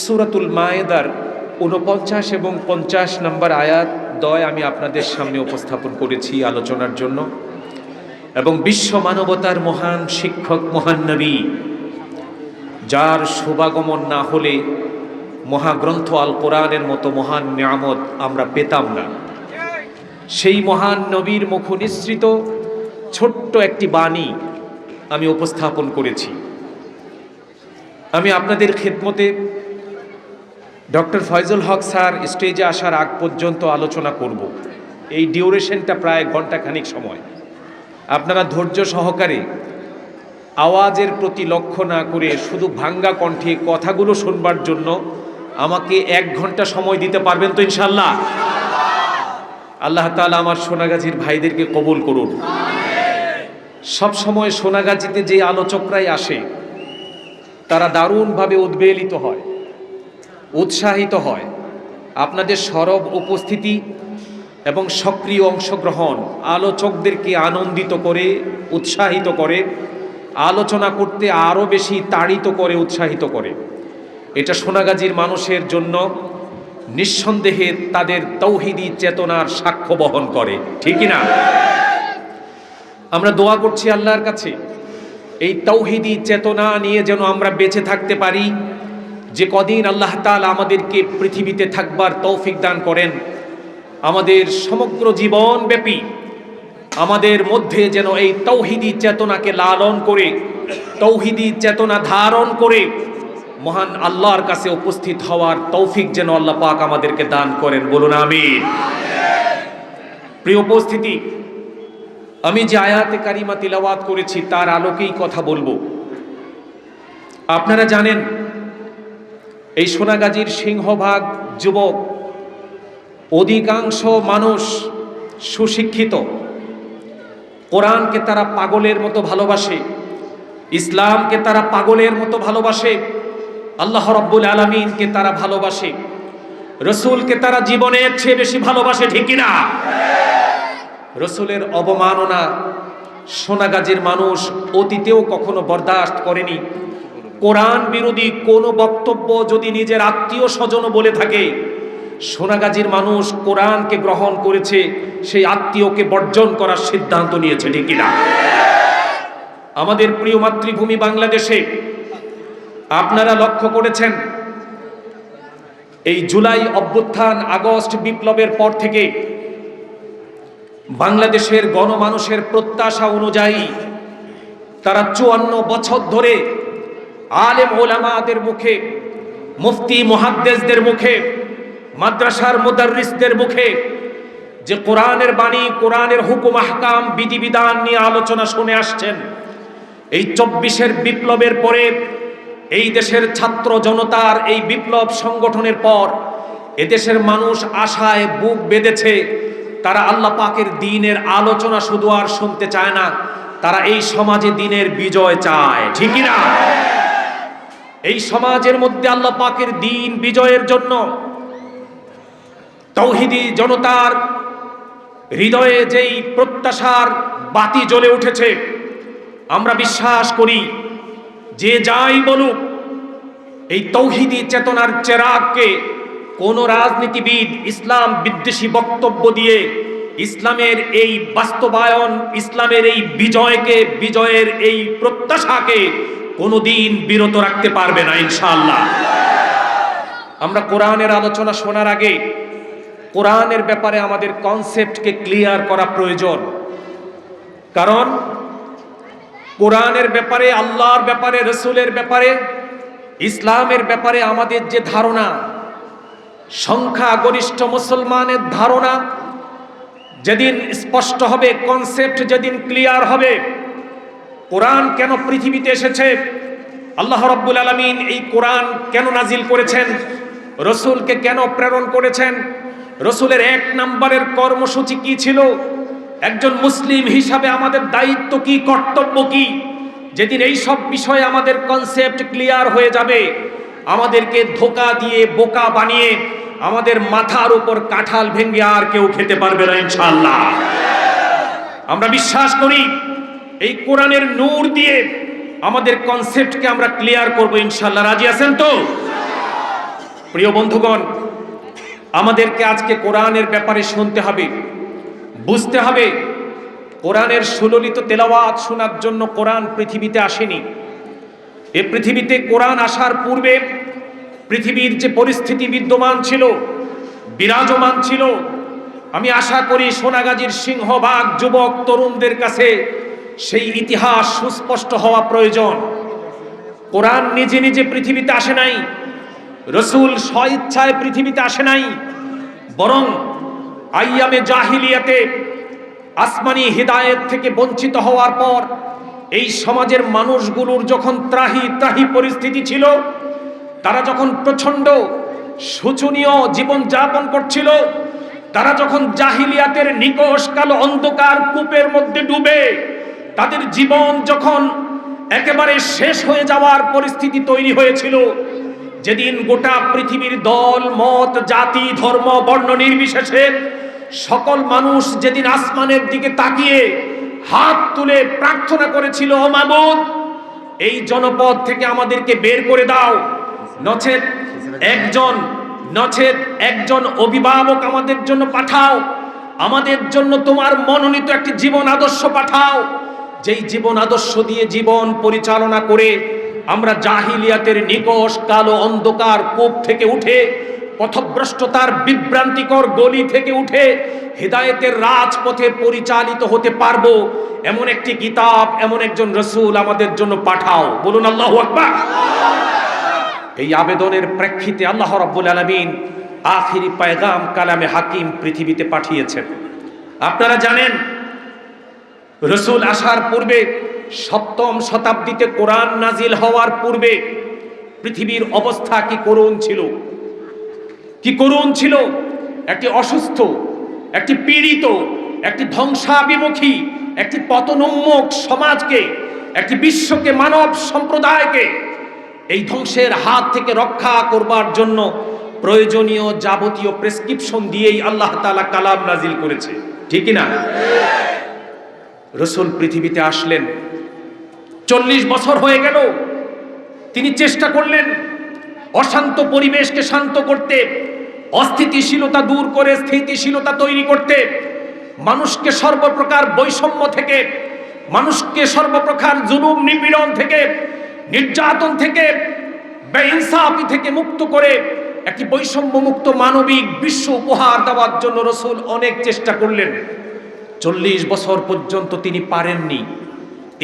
সূরাতুল মায়েদার ৪৯ এবং ৫০ নম্বর আয়াত দয় আমি আপনাদের সামনে উপস্থাপন করেছি আলোচনার জন্য। এবং বিশ্ব মানবতার মহান শিক্ষক, মহান নবী, যার শুভাগমন না হলে মহাগ্রন্থ আল কোরআনের মতো মহান নিয়ামত আমরা পেতাম না, সেই মহান নবীর মুখ নিঃসৃত ছোট্ট একটি বাণী আমি উপস্থাপন করেছি। আমি আপনাদের খেদমতে ডক্টর ফয়জুল হক স্যার স্টেজে আসার আগ পর্যন্ত আলোচনা করব। এই ডিউরেশনটা প্রায় ঘণ্টাখানিক সময়। আপনারা ধৈর্য সহকারে আওয়াজের প্রতি লক্ষ্য না করে শুধু ভাঙ্গা কণ্ঠে কথাগুলো শুনবার জন্য আমাকে 1 ঘন্টা সময় দিতে পারবেন তো ইনশাল্লাহ? আল্লাহ তাআলা আমার সোনাগাজীর ভাইদেরকে কবুল করুন। সব সময় সোনাগাজীতে যে আলোচকরাই আসে তারা দারুণভাবে উদ্বেলিত হয়, উৎসাহিত হয়। আপনাদের সরব উপস্থিতি এবং সক্রিয় অংশগ্রহণ আলোচকদেরকে আনন্দিত করে, উৎসাহিত করে, আলোচনা করতে আরও বেশি তাড়িত করে, উৎসাহিত করে। এটা সোনাগাজীর মানুষের জন্য নিঃসন্দেহে তাদের তৌহিদি চেতনার সাক্ষ্য বহন করে, ঠিক না? আমরা দোয়া করছি আল্লাহর কাছে এই তৌহিদি চেতনা নিয়ে যেন আমরা বেঁচে থাকতে পারি। যে কদিন আল্লাহ তাআলা আমাদেরকে পৃথিবীতে থাকবার তৌফিক দান করেন, আমাদের সমগ্র জীবনব্যাপী আমাদের মধ্যে যেন এই তৌহিদি চেতনাকে লালন করে, তৌহিদি চেতনা ধারণ করে মহান আল্লাহর কাছে উপস্থিত হওয়ার তৌফিক যেন আল্লাহ পাক আমাদেরকে দান করেন, বলুন আমিন। প্রিয় উপস্থিতি, আমি যে আয়াতে কারিমা তিলাওয়াত করেছি তার আলোকেই কথা বলবো। আপনারা জানেন এই সোনাগাজীর সিংহভাগ যুবক, অধিকাংশ মানুষ সুশিক্ষিত। কোরআনকে তারা পাগলের মতো ভালোবাসে, ইসলামকে তারা পাগলের মতো ভালোবাসে, আল্লাহ রাব্বুল আলামিনকে তারা ভালোবাসে, রসুলকে তারা জীবনের চেয়ে বেশি ভালোবাসে, ঠিক না? রসুলের অবমাননা সোনাগাজীর মানুষ অতীতেও কখনো বরদাস্ত করেনি। কোরআন বিরোধী কোনো বক্তব্য যদি নিজের আত্মীয় স্বজন বলে থাকে, সোনাগাজীর মানুষ কোরআনকে গ্রহণ করেছে, সেই আত্মীয়কে বর্জন করার সিদ্ধান্ত নিয়েছে, ঠিক না? আমাদের প্রিয় মাতৃভূমি বাংলাদেশে আপনারা লক্ষ্য করেছেন এই জুলাই অভ্যুত্থান, আগস্ট বিপ্লবের পর থেকে বাংলাদেশের গণমানুষের প্রত্যাশা অনুযায়ী তারা 54 বছর ধরে আলেম ওলামাদের মুখে, মুফতি মুহাদ্দিসদের মুখে, মাদ্রাসার মুদাররিসদের মুখে যে কোরআনের বাণী, কোরআনের হুকুম আহকাম, বিধিবিধান নিয়ে আলোচনা শুনে আসছেন। এই 24-এর বিপ্লবের পরে এই দেশের ছাত্র জনতার এই বিপ্লব সংগঠনের পর এদেশের মানুষ আশায় বুক বেঁধেছে। তারা আল্লাহ পাকের দ্বীনের আলোচনা শুধু আর শুনতে চায় না, তারা এই সমাজে দ্বীনের বিজয় চায়, ঠিক না? এই সমাজের মধ্যে আল্লাহ পাকের দ্বীন বিজয়ের জন্য তাওহীদি জনতার হৃদয়ে যেই প্রত্যাশার বাতি জ্বলে উঠেছে, আমরা বিশ্বাস করি যে যাই বলুক, এই তাওহীদি চেতনার চেরাগকে কোন রাজনীতিবিদ ইসলাম বিদ্বেষী বক্তব্য দিয়ে ইসলামের এই বাস্তবায়ন, ইসলামের এই বিজয়কে, বিজয়ের এই প্রত্যাশাকে কোনোদিন বিরত রাখতে পারবে না ইনশাআল্লাহ। আমরা কোরআনের আলোচনা শোনার আগে কোরআনের ব্যাপারে আমাদের কনসেপ্টকে ক্লিয়ার করা প্রয়োজন। কারণ কোরআনের ব্যাপারে, আল্লাহর ব্যাপারে, রসুলের ব্যাপারে, ইসলামের ব্যাপারে আমাদের যে ধারণা, সংখ্যাগরিষ্ঠ মুসলমানের ধারণা যেদিন স্পষ্ট হবে, কনসেপ্ট যেদিন ক্লিয়ার হবে, কোরআন কেন পৃথিবীতে এসেছে, আল্লাহ রাব্বুল আলামিন এই কোরআন কেন নাজিল করেছেন, রসুলকে কেন প্রেরণ করেছেন, রসুলের 1 নম্বরের কর্মসূচি কি ছিল, একজন মুসলিম হিসাবে আমাদের দায়িত্ব কি, কর্তব্য কি, যেদিন এই সব বিষয়ে আমাদের কনসেপ্ট ক্লিয়ার হয়ে যাবে, আমাদেরকে ধোঁকা দিয়ে, বোকা বানিয়ে আমাদের মাথার উপর কাঁঠাল ভেঙে আর কেউ খেতে পারবে না ইনশাআল্লাহ। আমরা বিশ্বাস করি এই কোরআনের নূর দিয়ে আমাদের কনসেপ্টকে আমরা ক্লিয়ার করব ইনশাআল্লাহ। রাজি আছেন তো? প্রিয় বন্ধুগণ, আমাদেরকে আজকে কোরআনের ব্যাপারে শুনতে হবে, বুঝতে হবে। কোরআনের সুললিত তেলাওয়াত শোনার জন্য কোরআন পৃথিবীতে আসেনি। এ পৃথিবীতে কোরআন আসার পূর্বে পৃথিবীর যে পরিস্থিতি বিদ্যমান ছিল, বিরাজমান ছিল, আমি আশা করি সোনাগাজীর সিংহভাগ যুবক তরুণদের কাছে সেই ইতিহাস সুস্পষ্ট হওয়া প্রয়োজন। কোরআন নিজে নিজে পৃথিবীতে আসে নাই, রসুল স্বইচ্ছায় পৃথিবীতে আসে নাই, বরং আইয়ামে জাহিলিয়াতে আসমানি হিদায়েত থেকে বঞ্চিত হওয়ার পর এই সমাজের মানুষগুলোর যখন ত্রাহি ত্রাহি পরিস্থিতি ছিল, তারা যখন প্রচণ্ড শোচনীয় জীবন যাপন করছিল, তারা যখন জাহিলিয়াতের নিকষ কালো অন্ধকার কূপের মধ্যে ডুবে তাদের জীবন যখন একেবারে শেষ হয়ে যাওয়ার পরিস্থিতি তৈরি হয়েছিল, যেদিন গোটা পৃথিবীর দল মত জাতি ধর্ম বর্ণ নির্বিশেষে সকল মানুষ যেদিন আসমানের দিকে তাকিয়ে হাত তুলে প্রার্থনা করেছিল, ও মাবুদ, এই জনপদ থেকে আমাদেরকে বের করে দাও, নচেত একজন অভিভাবক আমাদের জন্য পাঠাও, আমাদের জন্য তোমার মনোনীত একটি জীবন আদর্শ পাঠাও, যেই জীবন আদর্শ দিয়ে জীবন পরিচালনা করে আমরা জাহিলিয়াতের নিকষ কালো অন্ধকার কূপ থেকে উঠে, পথভ্রষ্টতার বিভ্রান্তিকর গলি থেকে উঠে হিদায়েতের রাজপথে পরিচালিত হতে পারবো, এমন একটি কিতাব, এমন একজন রসুল আমাদের জন্য পাঠাও। বলুন আল্লাহু আকবার। এই আবেদনের প্রেক্ষিতে আল্লাহ রাব্বুল আলামিন আখিরি পায়গাম কালামে হাকিম পৃথিবীতে পাঠিয়েছেন। আপনারা জানেন, রসুল আসার পূর্বে 7ম শতাব্দীতে কোরআন নাজিল হওয়ার পূর্বে পৃথিবীর অবস্থা কি করুণ ছিল। একটি অসুস্থ, একটি পীড়িত, একটি ধ্বংসাভিমুখী, একটি পতনোন্মুখ সমাজকে, একটি বিশ্বকে, মানব সম্প্রদায়কে এই ধ্বংসের হাত থেকে রক্ষা করবার জন্য প্রয়োজনীয় যাবতীয় প্রেসক্রিপশন দিয়েই আল্লাহ তাআলা কালাম নাজিল করেছে, ঠিক না? রসুল পৃথিবীতে আসলেন, 40 বছর হয়ে গেল। তিনি চেষ্টা করলেন অশান্ত পরিবেশকে শান্ত করতে, অস্থিতিশীলতা দূর করে স্থিতিশীলতা তৈরি করতে, মানুষকে সর্বপ্রকার বৈষম্য থেকে, মানুষকে সর্বপ্রকার জুলুম নিপীড়ন থেকে, নির্যাতন থেকে, বেইনসাফি থেকে মুক্ত করে একটি বৈষম্য মুক্ত মানবিক বিশ্ব উপহার দেওয়ার জন্য রসুল অনেক চেষ্টা করলেন। 40 বছর পর্যন্ত তিনি পারেননি।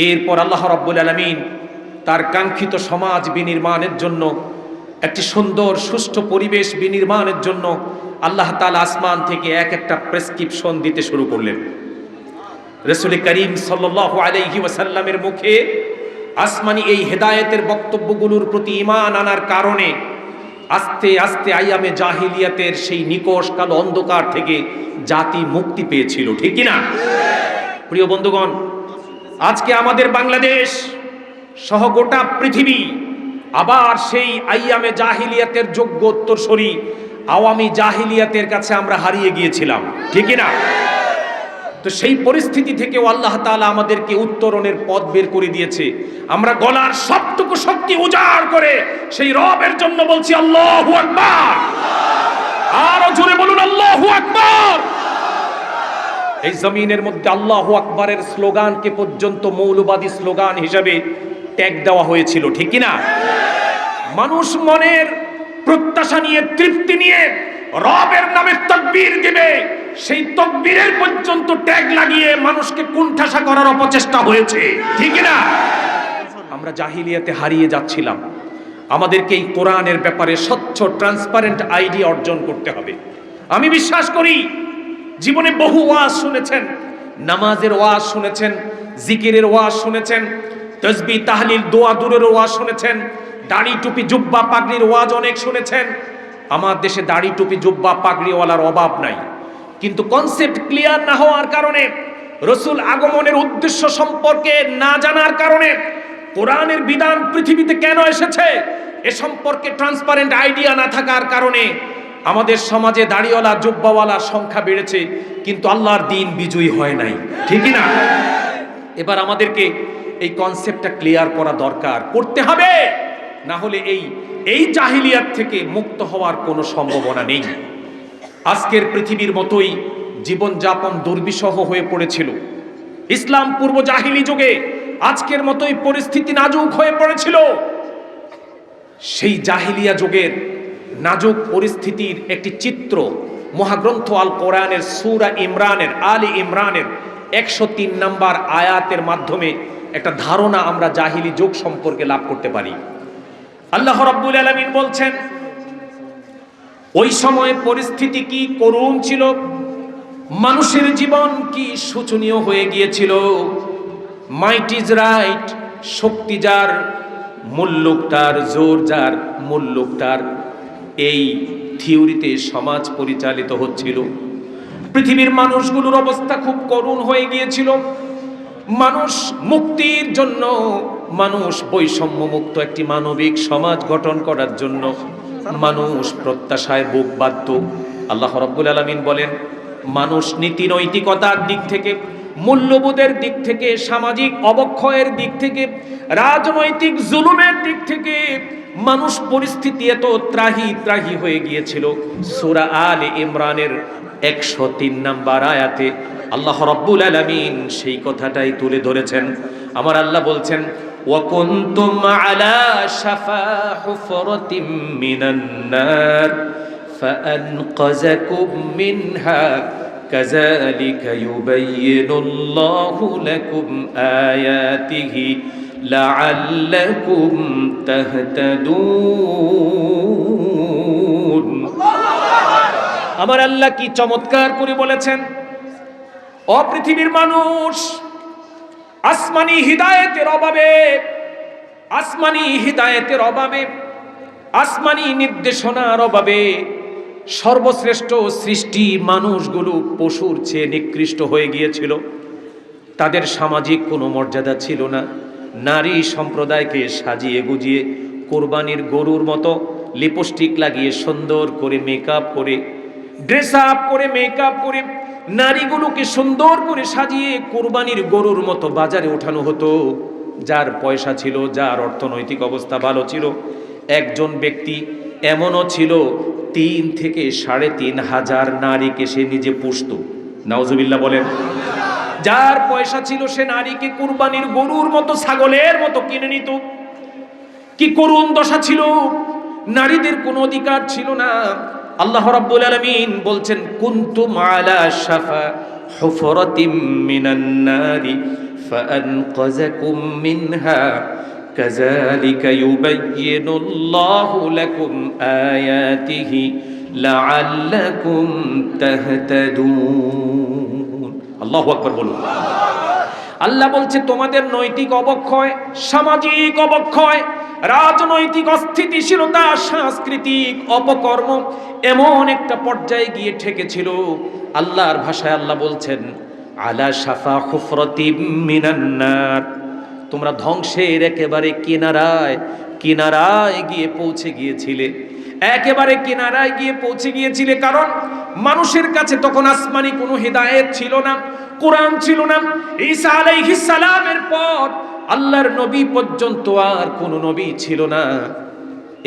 এরপর আল্লাহ রাব্বুল আলামিন তার কাঙ্ক্ষিত সমাজ বিনির্মাণের জন্য, একটি সুন্দর সুষ্ঠু পরিবেশ বিনির্মাণের জন্য আল্লাহ তাআলা আসমান থেকে একটা প্রেসক্রিপশন দিতে শুরু করলেন। রাসূল করিম সাল্লাল্লাহু আলাইহি ওয়াসাল্লামের মুখে আসমানি এই হেদায়েতের বক্তব্যগুলোর প্রতি ঈমান আনার কারণে আস্তে আস্তে আইয়ামে জাহিলিয়াতের সেই নিকষ কালো অন্ধকার থেকে জাতি মুক্তি পেয়েছিল, ঠিক কি না? প্রিয় বন্ধুগণ, আজকে আমাদের বাংলাদেশ সহ গোটা পৃথিবী আবার সেই আইয়ামে জাহিলিয়াতের যোগ্য উত্তরসূরি আওয়ামী জাহিলিয়াতের কাছে আমরা হারিয়ে গিয়েছিলাম, ঠিক কি না? তো সেই পরিস্থিতি থেকেও আল্লাহ তাআলা আমাদেরকে উত্তরণের পথ বের করে দিয়েছে। আমরা গলার সবটুকু শক্তি উজাড় করে সেই রবের জন্য বলছি আল্লাহু আকবার। আরো জোরে বলুন আল্লাহু আকবার। এই জমিনের মধ্যে আল্লাহু আকবারের স্লোগানকে পর্যন্ত মৌলবাদী স্লোগান হিসাবে ট্যাগ দেওয়া হয়েছিল, ঠিক কি না? মানুষ মনের প্রত্যাশা নিয়ে, তৃপ্তি নিয়ে রবের নামে তাকবীর দিবে, সেই তাকবীরের পর্যন্ত ট্যাগ লাগিয়ে মানুষকে কুণ্ঠাসা করার অপচেষ্টা হয়েছে, ঠিক না? আমরা জাহিলিয়াতে হারিয়ে যাচ্ছিলাম। আমাদেরকে এই কোরআনের ব্যাপারে স্বচ্ছ ট্রান্সপারেন্ট আইডিয়া অর্জন করতে হবে। আমি বিশ্বাস করি, জীবনে বহু ওয়াজ শুনেছেন, নামাজের ওয়াজ শুনেছেন, জিকিরের ওয়াজ শুনেছেন, তাসবিহ তাহলিল দোয়া দূরের ওয়াজ শুনেছেন, দাড়ি টুপি জুব্বা পাগড়ির ওয়াজ অনেক শুনেছেন। আমার দেশে দাড়ি টুপি জুব্বা পাগড়িওয়ালার অভাব নাই, কিন্তু কনসেপ্ট ক্লিয়ার না হওয়ার কারণে, রসুল আগমনের উদ্দেশ্য সম্পর্কে না জানার কারণে, কোরআনের বিধান পৃথিবীতে কেন এসেছে এ সম্পর্কে ট্রান্সপারেন্ট আইডিয়া না থাকার কারণে আমাদের সমাজে দাড়িওয়ালা জুব্বাওয়ালার সংখ্যা বেড়েছে, কিন্তু আল্লাহর দ্বীন বিজয়ী হয় নাই, ঠিক না? এবার আমাদেরকে এই কনসেপ্টটা ক্লিয়ার করা দরকার, করতে হবে, না হলে এই এই জাহিলিয়াত থেকে মুক্ত হওয়ার কোনো সম্ভাবনা নেই। আজকের পৃথিবীর মতোই জীবনযাপন দুর্বিষহ হয়ে পড়েছিল। ইসলাম পূর্ব জাহিলি যুগে আজকের মতোই পরিস্থিতি নাজুক হয়ে পড়েছিল। সেই জাহিলিয়া যুগের নাজুক পরিস্থিতির একটি চিত্র মহাগ্রন্থ আল কোরআনের সূরা ইমরানের আলী ইমরানের 103 নম্বর আয়াতের মাধ্যমে একটা ধারণা আমরা জাহিলি যুগ সম্পর্কে লাভ করতে পারি। আল্লাহ রাব্বুল আলামিন বলছেন, ওই সময় পরিস্থিতি কি করুণ ছিল, মানুষের জীবন কি শোচনীয় হয়ে গিয়েছিল। মাইট ইজ রাইট, শক্তি যার, মুল্লুক তার, জোর যার, মুল্লুক তার, এই থিওরিতে সমাজ পরিচালিত হচ্ছিল। পৃথিবীর মানুষগুলোর অবস্থা খুব করুণ হয়ে গিয়েছিল। মানুষ মুক্তির জন্য, মানুষ বৈষম্য মুক্ত একটি মানবিক সমাজ গঠন করার জন্য মানুষ প্রত্যাশায় বুক বাঁধত। আল্লাহ রাব্বুল আলামিন বলেন, মানুষ নীতি নৈতিকতার দিক থেকে, মূল্যবোধের দিক থেকে, সামাজিক অবক্ষয়ের দিক থেকে, রাজনৈতিক জুলুমের দিক থেকে মানুষ পরিস্থিতি এত ত্রাহি ত্রাহি হয়ে গিয়েছিল। সূরা আলে ইমরানের 103 নম্বর আয়াতে আল্লাহ রাব্বুল আলামিন সেই কথাটাই তুলে ধরেছেন। আমার আল্লাহ বলছেন, ওয়াকুনতুম আলা শাফা হুফরাতিম মিনান নার ফাআনকাযাকুম মিনহা কাযালিকা ইউবাইয়িনুল্লাহু লাকুম আয়াতিহি লাআল্লাকুম তাহতাদুন। আমার আল্লাহ কি চমৎকার করে বলেছেন, ও পৃথিবীর মানুষ, আসমানি হিদায়েতের অভাবে, আসমানি হিদায়েতের অভাবে, আসমানি নির্দেশনার অভাবে সর্বশ্রেষ্ঠ সৃষ্টি মানুষগুলো পশুর চেয়ে নিকৃষ্ট হয়ে গিয়েছিল। তাদের সামাজিক কোনো মর্যাদা ছিল না। নারী সম্প্রদায়কে সাজিয়ে গুজিয়ে কোরবানির গরুর মতো লিপস্টিক লাগিয়ে সুন্দর করে মেকআপ করে, ড্রেস আপ করে, মেকআপ করে নারীগুলোকে সুন্দর করে সাজিয়ে কোরবানির গরুর মতো বাজারে ওঠানো হতো। যার পয়সা ছিল, যার অর্থনৈতিক অবস্থা ভালো ছিল, একজন ব্যক্তি এমনও ছিল 3 থেকে 3.5 হাজার নারীকে সে নিজে পুষত। নাউজুবিল্লাহ বলেন। যার পয়সা ছিল সে নারীকে কুরবানির গরুর মতো, ছাগলের মতো কিনে নিত। কি করুণ দশা ছিল, নারীদের কোনো অধিকার ছিল না। আল্লাহ রাব্বুল আলামিন বলছেন, কুনতুম আলা শাফা হুফরাতিম মিনান নারি ফাআনকাযাকুম মিনহা কাযালিকা ইউবাইয়িনুল্লাহু লাকুম আয়াতিহি লাআল্লাকুম তাহতাদুন। আল্লাহু আকবার বলুন। আল্লাহ বলছে, তোমাদের নৈতিক অবক্ষয়, সামাজিক অবক্ষয়, রাজনৈতিক অস্থিতিশীলতা, সাংস্কৃতিক অপকর্ম এমন একটা পর্যায়ে গিয়ে ঠেকেছিল। আল্লাহর ভাষায় আল্লাহ বলছেন, আলা শাফা হুফরাতিম মিনান নার, তোমরা ধ্বংসের একেবারে কিনারায় কিনারায় গিয়ে পৌঁছে গিয়েছিলে, একেবারে কিনারায় গিয়ে পৌঁছে গিয়েছিলে। কারণ মানুষের কাছে তখন আসমানি কোনো হিদায়েত ছিল না, কোরআন ছিল না। ঈসা আলাইহিস সালামের পর আল্লাহর নবী পর্যন্ত আর কোনো নবী ছিল না।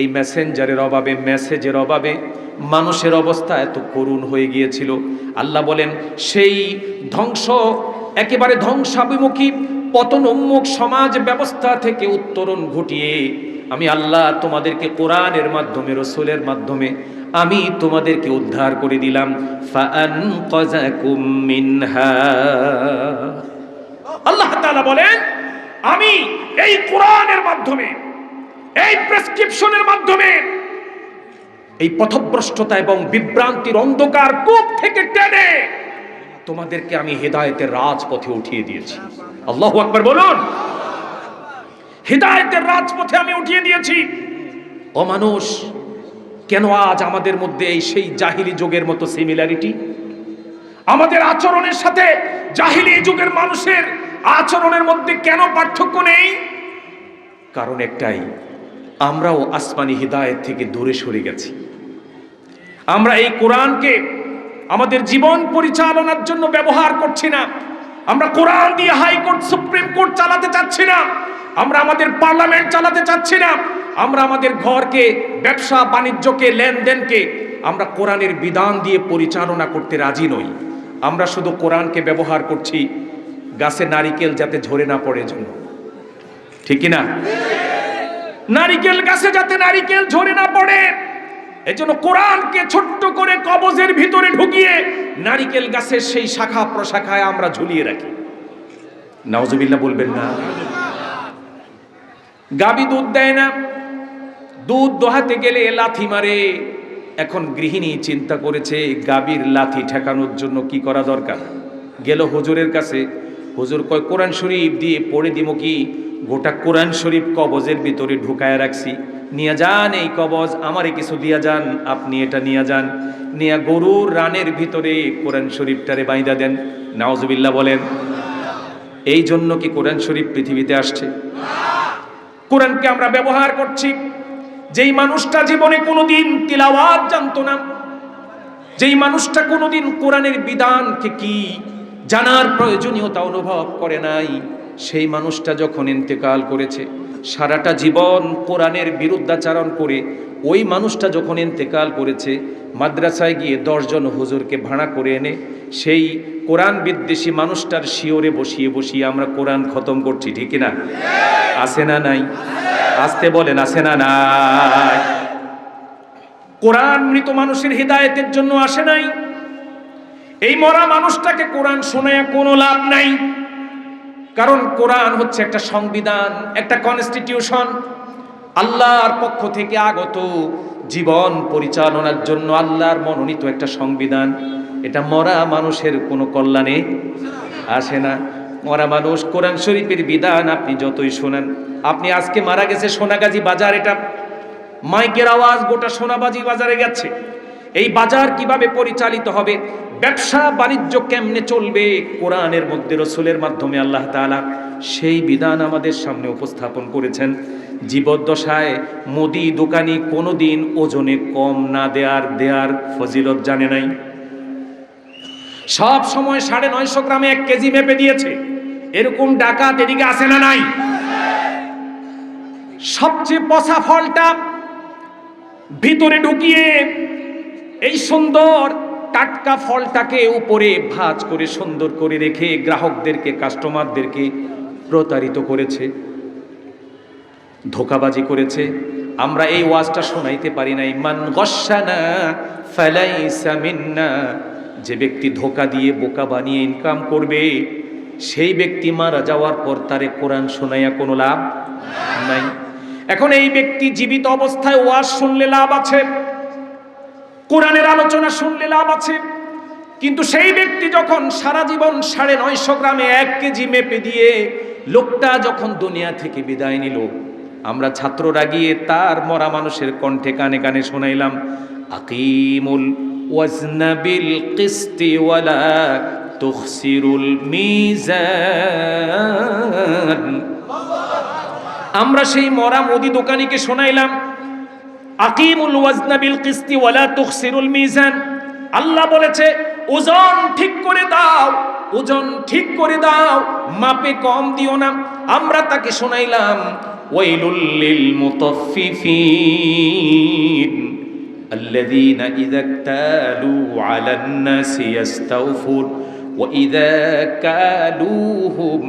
এই মেসেঞ্জারের অভাবে, মেসেজের অভাবে মানুষের অবস্থা এত করুণ হয়ে গিয়েছিল। আল্লাহ বলেন, সেই ধ্বংস, একেবারে ধ্বংসাভিমুখী পতনোন্মুখ সমাজ ব্যবস্থা থেকে উত্তরণ ঘটিয়ে আমি আল্লাহ তোমাদেরকে কোরআনের মাধ্যমে, রসুলের মাধ্যমে আমি তোমাদেরকে উদ্ধার করে দিলাম। ফাআনকাযাকুম মিনহা, আল্লাহ তাআলা বলেন, আমি এই কোরআনের মাধ্যমে, এই প্রেসক্রিপশনের মাধ্যমে এই পথভ্রষ্টতা এবং বিভ্রান্তির অন্ধকার কূপ থেকে টেনে তোমাদেরকে আমি হেদায়েতের রাজপথে উঠিয়ে দিয়েছি। আল্লাহু আকবার বলুন। হেদায়েতের রাজপথে আমি উঠিয়ে দিয়েছি। ও মানুষ, কেন আজ আমাদের মধ্যে এই সেই জাহিলি যুগের মতো সিমিলারিটি? আমাদের আচরণের সাথে জাহিলি যুগের মানুষের আচরণের মধ্যে কেন পার্থক্য নেই? কারণ একটাই, আমরাও আসমানি হিদায়েত থেকে দূরে সরে গেছি। আমরা এই কোরআনকে আমাদের জীবন পরিচালনার জন্য ব্যবহার করছি না। আমরা কোরআন দিয়ে হাইকোর্ট, সুপ্রিম কোর্ট চালাতে চাচ্ছি না। আমরা আমাদের পার্লামেন্ট চালাতে চাচ্ছি না। আমরা আমাদের ঘরকে, ব্যবসা বাণিজ্যকে, লেনদেনকে আমরা কোরআনের বিধান দিয়ে পরিচালনা করতে রাজি নই। আমরা শুধু কোরআনকে ব্যবহার করছি গাছে নারিকেল যাতে ঝরে না পড়ে জন্য, ঠিক কি না? নারিকেল গাছে যাতে নারিকেল ঝরে না পড়ে এজন্য কোরআনকে ছোট্ট করে কবজের ভিতরে ঢুকিয়ে নারিকেল গাছের সেই শাখা প্রশাখায় আমরা ঝুলিয়ে রাখি। নাউজুবিল্লাহ বলবেন না? গাবি দুধ দেয় না, দুধ দোহাতে গেলে লাথি মারে। এখন গৃহিণী চিন্তা করেছে গাবির লাথি ঠেকানোর জন্য কি করা দরকার। গেল হুজুরের কাছে, হুজুর কয় কোরআন শরীফ দিয়ে পড়ে দিব কি? গোটা কোরআন শরীফ কবজের ভিতরে ঢুকায় রাখছি, নিয়ে যান এই কবজ, আমারে কিছু দিয়া যান, আপনি এটা নিয়ে যান, নিয়ে গরুর রানের ভিতরে কোরআন শরীফটারে বাইন্দা দেন। নাউজুবিল্লাহ বলেন। এই জন্য কি কোরআন শরীফ পৃথিবীতে আসছে? কোরআনকে আমরা ব্যবহার করছি। যেই মানুষটা জীবনে কোনোদিন তিলাওয়াত জানতো না, যেই মানুষটা কোনোদিন কোরআনের বিধানকে কি জানার প্রয়োজনীয়তা অনুভব করে নাই, সেই মানুষটা যখন ইন্তেকাল করেছে, সারাটা জীবন কোরআনের বিরুদ্ধাচারণ করে ওই মানুষটা যখন ইন্তেকাল করেছে, মাদ্রাসায় গিয়ে 10 জন হুজুরকে ভাড়া করে এনে সেই কোরআন বিদ্বেষী মানুষটার শিওরে বসিয়ে বসিয়ে আমরা কোরআন খতম করছি, ঠিক না? আছে না নাই? আসতে বলেন, আছে না নাই? কোরআন মৃত মানুষের হিদায়াতের জন্য আসে নাই। এই মরা মানুষটাকে কোরআন শোনায় কোনো লাভ নাই, কারণ কোরআন হচ্ছে একটা সংবিধান, একটা কনস্টিটিউশন, আল্লাহর পক্ষ থেকে আগত জীবন পরিচালনার জন্য আল্লাহর মনোনীত একটা সংবিধান। এটা মরা মানুষের কোনো কল্যাণে আসে না। মরা মানুষ কোরআন শরীফের বিধান আপনি যতই শোনান, আপনি আজকে মারা গেছে সোনাগাজী বাজার, এটা মাইকের আওয়াজ গোটা সোনাবাজি বাজারে গেছে। এই বাজার কিভাবে পরিচালিত হবে, ব্যবসা বাণিজ্য কেমনে চলবে, কোরআনের মধ্যে রসুলের মাধ্যমে আল্লাহ তাআলা সেই বিধান আমাদের সামনে উপস্থাপন করেছেন। জীবদ্দশায় মুদি দোকানি কোনোদিন ওজনে কম না দেয়ার ফজিলত জানে নাই। সব সময় 950 গ্রামে 1 কেজি মেপে দিয়েছে। এরকম ডাকাত এদিকে আসে না নাই? সবচেয়ে পচা ফলটা ভিতরে ঢুকিয়ে এই সুন্দর টাটকা ফলটাকে উপরে ভাঁজ করে সুন্দর করে রেখে গ্রাহকদেরকে, কাস্টমারদেরকে প্রতারিত করেছে, ধোঁকাবাজি করেছে। আমরা এই ওয়াজটা শোনাইতে পারি নাই, মান গশ্বানা ফালাইসা মিন্না। যে ব্যক্তি ধোঁকা দিয়ে বোকা বানিয়ে ইনকাম করবে, সেই ব্যক্তি মারা যাওয়ার পর তারে কোরআন শোনাইয়া কোনো লাভ নাই। এখন এই ব্যক্তি জীবিত অবস্থায় ওয়াজ শুনলে লাভ আছে, কোরআনের আলোচনা শুনলে লাভ আছে, কিন্তু সেই ব্যক্তি যখন সারা জীবন 950 গ্রামে 1 কেজি মেপে দিয়ে লোকটা যখন দুনিয়া থেকে বিদায় নিল, আমরা ছাত্ররা গিয়ে তার মরা মানুষের কণ্ঠে কানে কানে শোনাইলাম, আকিমুল ওয়াজনা বিল কিসতি ওয়ালা তুখসিরুল মিজান। আমরা সেই মরা মুদি দোকানিকে শোনাইলাম, আকিমুল ওয়াজনা বিল কিসতি ওয়ালা তুখসিরুল মিজান। আল্লাহ বলেছে ওজন ঠিক করে দাও, ওজন ঠিক করে দাও, মাপে কম দিও না। আমরা তাকে শোনাইলাম ওয়াইলুল লিল মুতাফফিফিন আল্লাযীনা ইযা ইক্তালু আলান নাসি ইস্তাওফুন ওয়া ইযা কালুহুম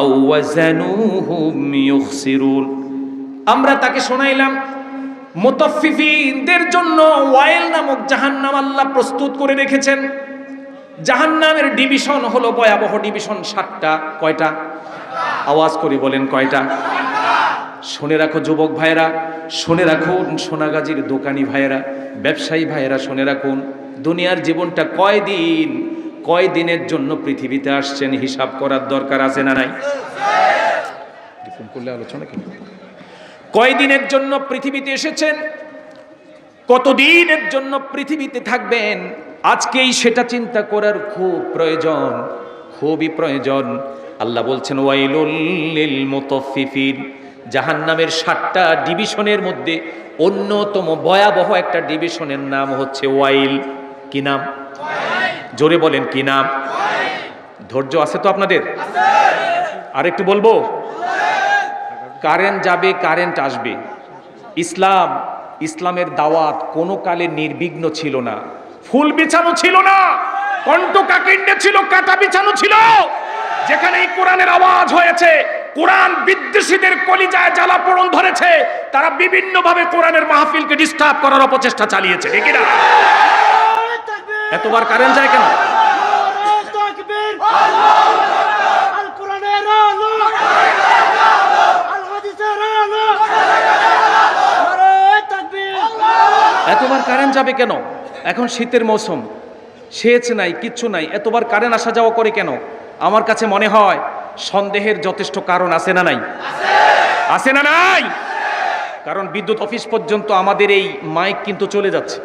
আও ওয়াজানুহুম ইউখসিরুন। আমরা তাকে শোনাইলাম মুতাফফিফিনদের জন্য ওয়াইল নামক জাহান্নাম আল্লাহ প্রস্তুত করে রেখেছেন। জাহান্নামের ডিভিশন হলো ভয়াবহ ডিভিশন 7টা। কয়টা? আওয়াজ করে বলেন কয়টা? শুনে রাখো যুবক ভাইরা, শুনে রাখুন সোনাগাজীর দোকানি ভাইরা, ব্যবসায়ী ভাইরা, শুনে রাখুন দুনিয়ার জীবনটা কয়দিনের জন্য পৃথিবীতে আসছেন হিসাব করার দরকার আছে না নাই? আলোচনা কয়দিনের জন্য পৃথিবীতে এসেছেন, কতদিনের জন্য পৃথিবীতে থাকবেন, আজকেই সেটা চিন্তা করার খুব প্রয়োজন, খুবই প্রয়োজন। আল্লাহ বলছেন ওয়াইলুল লিল মুতাফফিফিন। জাহান্নামের 7টা ডিভিশনের মধ্যে অন্যতম ভয়াবহ একটা ডিভিশনের নাম হচ্ছে ওয়াইল। কি নাম? জোরে বলেন কি নাম? ধৈর্য আছে তো আপনাদের? আর একটু বলবো? কারেন্ট যাবে, কারেন্ট আসবে, ইসলামের দাওয়াত কোনো কালে নির্বিঘ্ন ছিল না, ফুল বিছানো ছিল না, কণ্ঠকাকীর্ণ ছিল, কাটা বিছানো ছিল। যেখানে এই কোরআনের আওয়াজ হয়েছে, কোরআন বিদ্বেষীদের কলিজায় জ্বালাপোড়ন ধরেছে, তারা বিভিন্ন ভাবে কোরআনের মাহফিলকে ডিস্টার্ব করার অপচেষ্টা চালিয়েছে, ঠিক না? এতবার কারেন্ট যায় কেন? এতবার কারেন্ট যাবে কেন? এখন শীতের মৌসুম, সেচ নাই, কিচ্ছু নাই, এতবার কারেন্ট আসা যাওয়া করে কেন? আমার কাছে মনে হয় সন্দেহের যথেষ্ট কারণ আছে না নাই? আছে না নাই? কারণ বিদ্যুৎ অফিস পর্যন্ত আমাদের এই মাইক কিন্তু চলে যাচ্ছে।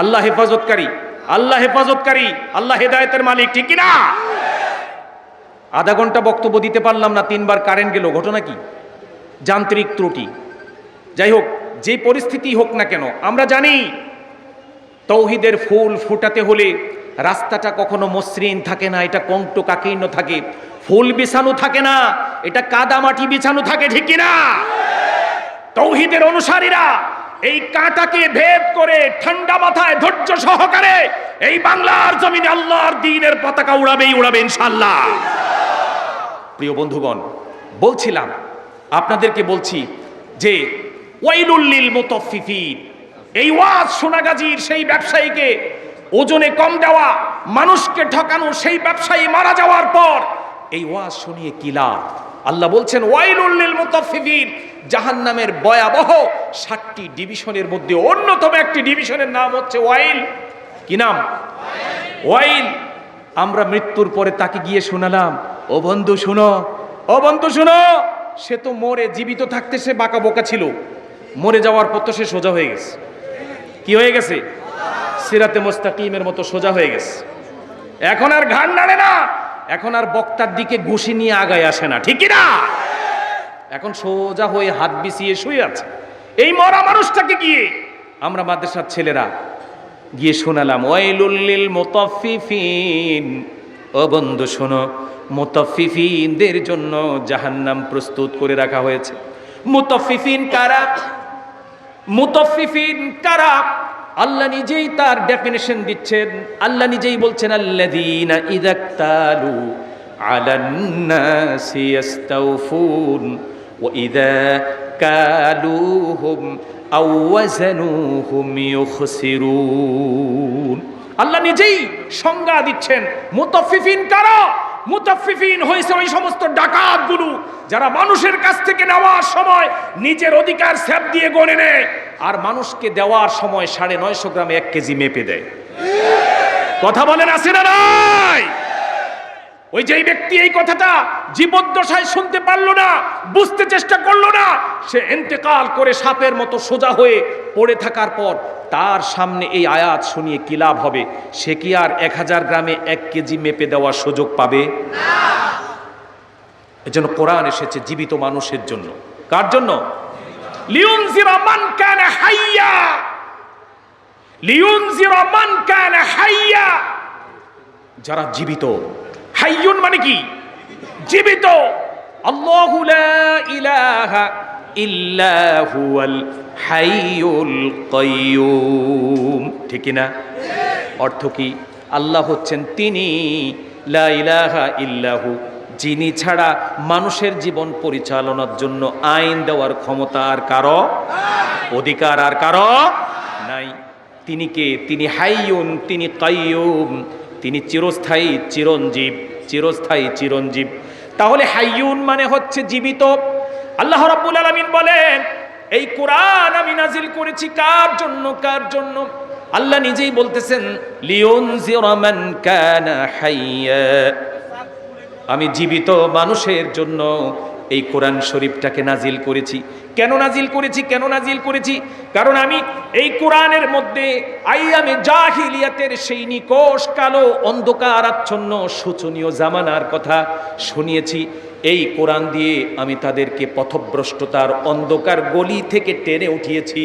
আল্লাহ হেফাজতকারী, আল্লাহ হেফাজতকারী, আল্লাহ হেদায়েতের মালিক, ঠিক না? আধা ঘন্টা বক্তব্য দিতে পারলাম না, 3 বার কারেন্ট গেল, ঘটনা কি? যান্ত্রিক ত্রুটি। যাই হোক, যে পরিস্থিতি হোক না কেন, আমরা জানি তৌহিদের ফুল ফুটাতে হলে রাস্তাটা কখনো মসৃণ থাকে না, এটা কণ্ঠকাকীর্ণ থাকে, ফুল বিছানো থাকে না, এটা কাদামাটি বিছানো থাকে, ঠিক না? তৌহিদের অনুসারীরা এই কাঁটাকে ভেদ করে ঠান্ডা মাথায় ধৈর্য সহকারে এই বাংলার জমিনে আল্লাহর দ্বীনের পতাকা উড়াবেই উড়াবে ইনশাআল্লাহ। প্রিয় বন্ধুগণ, বলছিলাম, আপনাদেরকে বলছি যে ওয়াইলুল লিল মুতাফফিফিন, এই ওয়াজ সোনাগাজীর সেই ব্যবসায়ীকে ওজনে কম দেওয়া, মানুষকে ঠকানো সেই ব্যবসায়ী মারা যাওয়ার পর এই ওয়াজ শুনিয়ে কি লাভ? আল্লাহ বলছেন ওয়াইলুল লিল মুতাফফিফিন, জাহান্নামের ভয়াবহ 7টি ডিভিশনের মধ্যে অন্যতম একটি ডিভিশনের নাম হচ্ছে ওয়াইল। কি নাম? ওয়াইল। আমরা মৃত্যুর পরে তাকে গিয়ে শোনালাম, ও বন্ধু শুনো, ও বন্ধু শুনো। সে তো মরে, জীবিত থাকতে সে বাঁকা বোকা ছিল, মরে যাওয়ার পর তো সে সোজা হয়ে গেছে। কি হয়ে গেছে? সিরাতে মুস্তাকিমের মতো সোজা হয়ে গেছে। এখন আর ঘাড় নাড়ে না, এখন আর বক্তার দিকে ঘুষি নিয়ে আগায় আসে না, ঠিক না? এখন সোজা হয়ে হাত বিছিয়ে শুয়ে আছে। এই মরা মানুষটাকে গিয়ে আমরা মাদ্রাসার ছেলেরা গিয়ে শোনালাম ওয়াইলুল লিল মুতাফফিফিন, ও বন্ধু শোনো, মুতাফফিফিনদের জন্য জাহান্নাম প্রস্তুত করে রাখা হয়েছে। মুতাফফিফিন কারা? মুতাফফিফিন কারা? আল্লাহ নিজেই তার ডেফিনেশন দিচ্ছেন। আল্লাহ নিজেই বলছেন আল্লাযীনা ইযাক্তালু আলান নাসি ইস্তাওফুন ওয়া ইযা কালুহুম আও ওয়াজানুহুম ইউখসিরুন। আল্লাহ নিজেই সংজ্ঞা দিচ্ছেন মুতাফফিফিন কারা। মুতাফফিফিন হয়েছে ওই সমস্ত ডাকাতগুলো যারা মানুষের কাছ থেকে নেওয়ার সময় নিজের অধিকার স্যাপ দিয়ে গণে নেয়, আর মানুষকে দেওয়ার সময় 950 গ্রামে 1 কেজি মেপে দেয়। কথা বলেন, আছে না নাই? ওই যেই ব্যক্তি এই কথাটা জীবদ্দশায় শুনতে পারলো না, বুঝতে চেষ্টা করলো না, সে ইন্তেকাল করে সাপের মতো সোজা হয়ে পড়ে থাকার পর তার সামনে এই আয়াত শুনিয়ে কি লাভ হবে? সে কি আর 1000 গ্রামে 1 কেজি মেপে দেওয়ার সুযোগ পাবে? না। এজন্য কোরআন এসেছে জীবিত মানুষের জন্য। কার জন্য? লিউনজিরা মান কানা হাইয়া, লিউনজিরা মান কানা হাইয়া, যারা জীবিত। হাইয়ুন মানে কি? জীবিত। আল্লাহু লা ইলাহা ইল্লা হুয়াল হাইয়ুল কাইয়ুম, ঠিক না? অর্থ কি? আল্লাহ হচ্ছেন তিনি, লা ইলাহা ইল্লাহু, যিনি ছাড়া মানুষের জীবন পরিচালনার জন্য আইন দেওয়ার ক্ষমতা আর কারো, অধিকার আর কারো নাই। তিনি কে? তিনি হাইয়ুন, তিনি কাইয়ুম, তিনি চিরস্থায়ী চিরঞ্জীব, চিরস্থায়ী চিরঞ্জীব। তাহলে হাইয়ুন মানে হচ্ছে জীবিত। আল্লাহ রাব্বুল আলামিন বলেন এই কোরআন আমি নাজিল করেছি কার জন্য? কার জন্য? আল্লাহ নিজেই বলতেছেন লিউনজিরা মান কানা হাইয়া, আমি জীবিত মানুষের জন্য এই কোরআন শরীফটাকে নাজিল করেছি। কেন নাজিল করেছি? কেন নাজিল করেছি? কারণ আমি এই কোরআনের মধ্যে আইয়ামে জাহিলিয়াতের সেই নিকষ কালো অন্ধকার আচ্ছন্ন শোচনীয় জামানার কথা শুনিয়েছি। এই কোরআন দিয়ে আমি তাদেরকে পথভ্রষ্টতার অন্ধকার গলি থেকে টেনে উঠিয়েছি।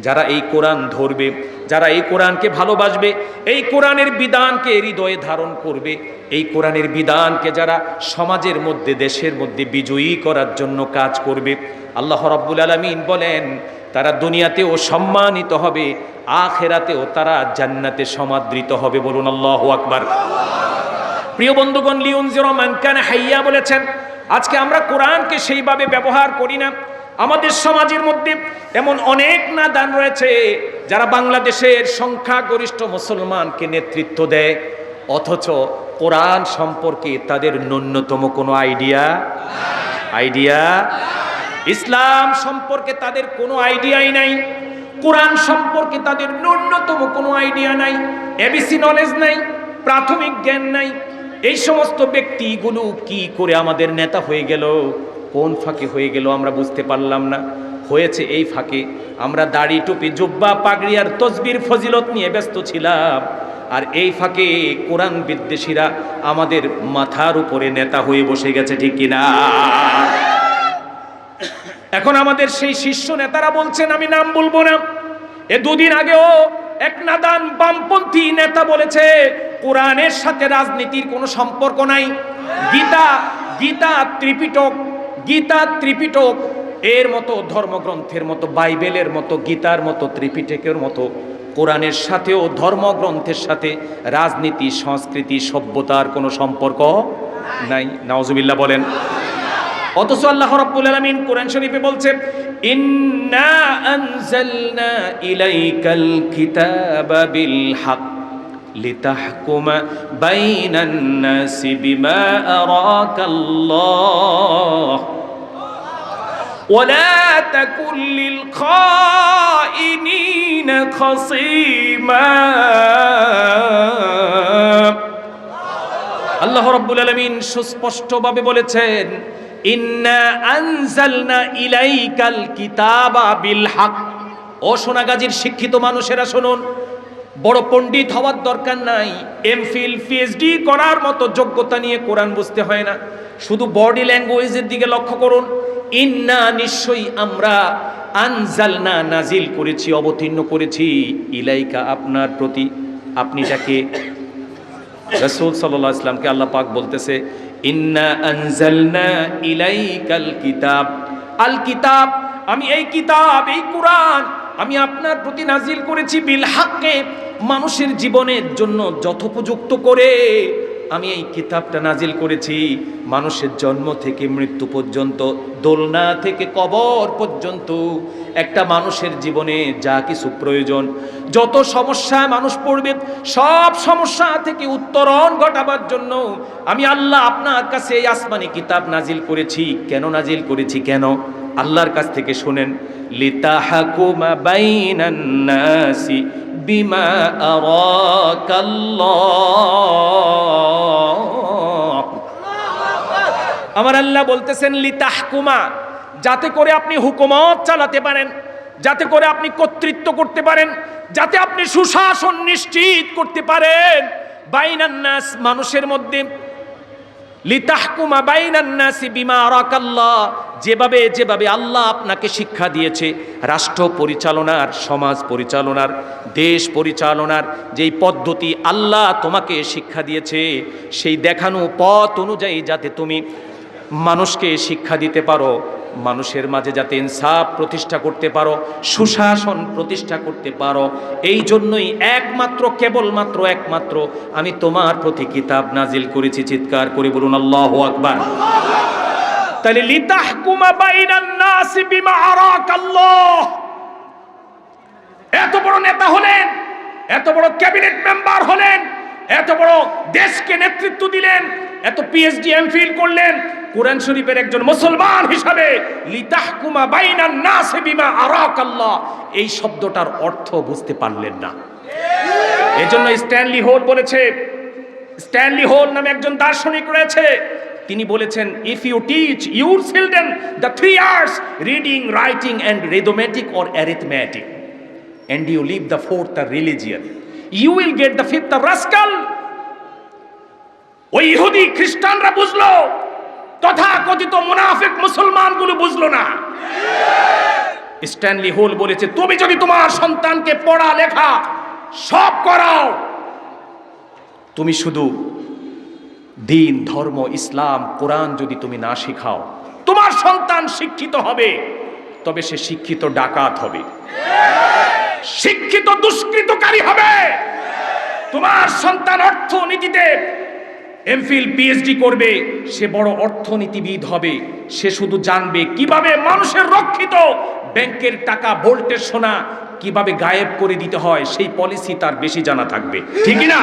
যারা এই কোরআন ধরবে, যারা এই কোরআনকে ভালোবাসবে, এই কোরআনের বিধানকে হৃদয়ে ধারণ করবে, এই কোরআনের বিধানকে যারা সমাজের মধ্যে, দেশের মধ্যে বিজয়ী করার জন্য কাজ করবে, আল্লাহ রাব্বুল আলামিন বলেন তারা দুনিয়াতেও সম্মানিত হবে, আখিরাতেও তারা জান্নাতে সমাদৃত হবে। বলুন আল্লাহু আকবার। প্রিয় বন্ধুগণ, লিউনজিরা মান কানা হাইয়া বলেছেন, আজকে আমরা কোরআনকে সেইভাবে ব্যবহার করি না। আমাদের সমাজের মধ্যে এমন অনেক নাদান রয়েছে যারা বাংলাদেশের সংখ্যাগরিষ্ঠ মুসলমানকে নেতৃত্ব দেয়, অথচ কোরআন সম্পর্কে তাদের ন্যূনতম কোনো আইডিয়া ইসলাম সম্পর্কে তাদের কোনো আইডিয়াই নাই, কোরআন সম্পর্কে তাদের ন্যূনতম কোনো আইডিয়া নাই, এবিসি নলেজ নাই, প্রাথমিক জ্ঞান নাই। এই সমস্ত ব্যক্তিগুলো কি করে আমাদের নেতা হয়ে গেল, কোন ফাঁকে হয়ে গেল আমরা বুঝতে পারলাম না। হয়েছে এই ফাঁকে আমরা দাড়ি টুপি জুব্বা পাগড়ি আর তসবির ফজিলত নিয়ে ব্যস্ত ছিলাম, আর এই ফাঁকে কোরআন বিদ্বেষীরা আমাদের মাথার উপরে নেতা হয়ে বসে গেছে, ঠিক কিনা? এখন আমাদের সেই শীর্ষ নেতারা বলছেন, আমি নাম বলবো না, দুদিন আগেও এক নাদান বামপন্থী নেতা বলেছে কোরআনের সাথে রাজনীতির কোনো সম্পর্ক নাই। গীতা ত্রিপিটক এর মতো ধর্মগ্রন্থের মতো, বাইবেলের মতো, গীতার মতো, ত্রিপিটকের মতো কোরআনের সাথেও, ধর্মগ্রন্থের সাথে রাজনীতি, সংস্কৃতি, সভ্যতার কোনো সম্পর্ক নাই। নাউজুবিল্লাহ বলেন। অথচ আল্লাহ রাব্বুল আলামিন কোরআন শরীফে বলছে, ইন্না আনজালনা ইলাইকাল কিতাবা বিল হক লিতাহকুমা বাইনান নাসি বিমা আরাকাল্লাহ ওয়ালা তাকুল লিল খাইনিনা খাসীমা। আল্লাহ রাব্বুল আলামিন সুস্পষ্টভাবে বলেছেন, ইন্না আনজালনা ইলাইকাল কিতাবা বিল হক। ও সোনাগাজীর শিক্ষিত মানুষেরা শুনুন, বড় পণ্ডিত হওয়ার দরকার নাই, এমফিল পিএইচডি করার মতো যোগ্যতা নিয়ে কোরআন বুঝতে হয় না। শুধু বডি ল্যাঙ্গুয়েজের দিকে লক্ষ্য করুন। ইন্না, নিশ্চয়ই আমরা, আনজালনা, নাজিল করেছি, অবতীর্ণ করেছি, ইলাইকা, আপনার প্রতি। আপনি যাকে, রাসূল সাল্লাল্লাহু আলাইহি ওয়াসাল্লামকে আল্লাহ পাক বলতেছে, ইন্না আনজালনা ইলাইকাল কিতাব, আল কিতাব, আমি এই কিতাব, এই কোরআন আমি আপনার প্রতি নাজিল করেছি, বিল হককে, মানুষের জীবনের জন্য যথোপযুক্ত করে আমি এই কিতাবটা নাজিল করেছি। মানুষের জন্ম থেকে মৃত্যু পর্যন্ত, দোলনা থেকে কবর পর্যন্ত একটা মানুষের জীবনে যা কিছু প্রয়োজন, যত সমস্যায় মানুষ পড়বে, সব সমস্যা থেকে উত্তরণ ঘটাবার জন্য আমি আল্লাহ আপনার কাছে এই আসমানি কিতাব নাজিল করেছি। কেন নাজিল করেছি, কেন? আল্লাহর কাছ থেকে শোনেন, লিতাহকুমা বাইনান নাসি বিমা আরাকাল্লাহ। আমার আল্লাহ বলতেছেন, লিতাহকুমা, যাতে করে আপনি হুকুমত চালাতে পারেন, যাতে করে আপনি কর্তৃত্ব করতে পারেন, যাতে আপনি সুশাসন নিশ্চিত করতে পারেন বাইনান নাস, মানুষের মধ্যে। লিতাহকুমা বাইনান নাসি বিমা আরাকাল্লাহ, যেভাবে যেভাবে আল্লাহ আপনাকে শিক্ষা দিয়েছে, রাষ্ট্র পরিচালনার, সমাজ পরিচালনার, দেশ পরিচালনার যেই পদ্ধতি আল্লাহ তোমাকে শিক্ষা দিয়েছে, সেই দেখানো পথ অনুযায়ী যাতে তুমি মানুষকে শিক্ষা দিতে পারো, মানুষের মাঝে যাতে ইনসাফ প্রতিষ্ঠা করতে পারো, সুশাসন প্রতিষ্ঠা করতে পারো, এই জন্যই একমাত্র আমি তোমার প্রতি কিতাব নাজিল করেছি। চিৎকার করে বলুন আল্লাহু আকবার। তাহলে লিতাহকুমা বাইনান নাসি বিমা আরাকাল্লাহ, এত বড় নেতা হলেন, এত বড় ক্যাবিনেট মেম্বার হলেন, এত বড় দেশকে নেতৃত্ব দিলেন, এত পিএইচডি এমফিল করলেন, কোরআন শরীফের একজন মুসলমান হিসাবে লিতাহকুমা বাইনান নাসি বিমা আরাকাল্লাহ, এই শব্দটার অর্থ বুঝতে পারলেন না। এজন্য স্ট্যানলি হোল বলেছে, স্ট্যানলি হোল নামে একজন দার্শনিক রয়েছে, তিনি বলেছেন, if you teach your children the 3 R's, reading, writing and rithmetic or arithmetic, and you leave the 4th, the religion, you will get the 5th, the rascal. ওই ইহুদি খ্রিস্টানরা বুঝলো তথাকথিত মুনাফিক মুসলমানগুলো বুঝলো না। স্ট্যানলি হোল বলেছে, তুমি যদি তোমার সন্তানকে পড়া লেখা সব করাও, তুমি শুধু দিন, ধর্ম, ইসলাম, কোরআন যদি তুমি না শেখাও, তোমার সন্তান শিক্ষিত হবে, তবে সে শিক্ষিত ডাকাত হবে, শিক্ষিত দুষ্কৃতকারী হবে। তোমার সন্তান অর্থনীতিতে এমফিল পিএইচডি করবে, সে বড় অর্থনীতিবিদ হবে। সে শুধু জানবে কিভাবে মানুষের রক্ষিত ব্যাংকের টাকা, ভোল্টের সোনা কিভাবে গায়েব করে দিতে হয়, সেই পলিসি তার বেশি জানা থাকবে, ঠিক না?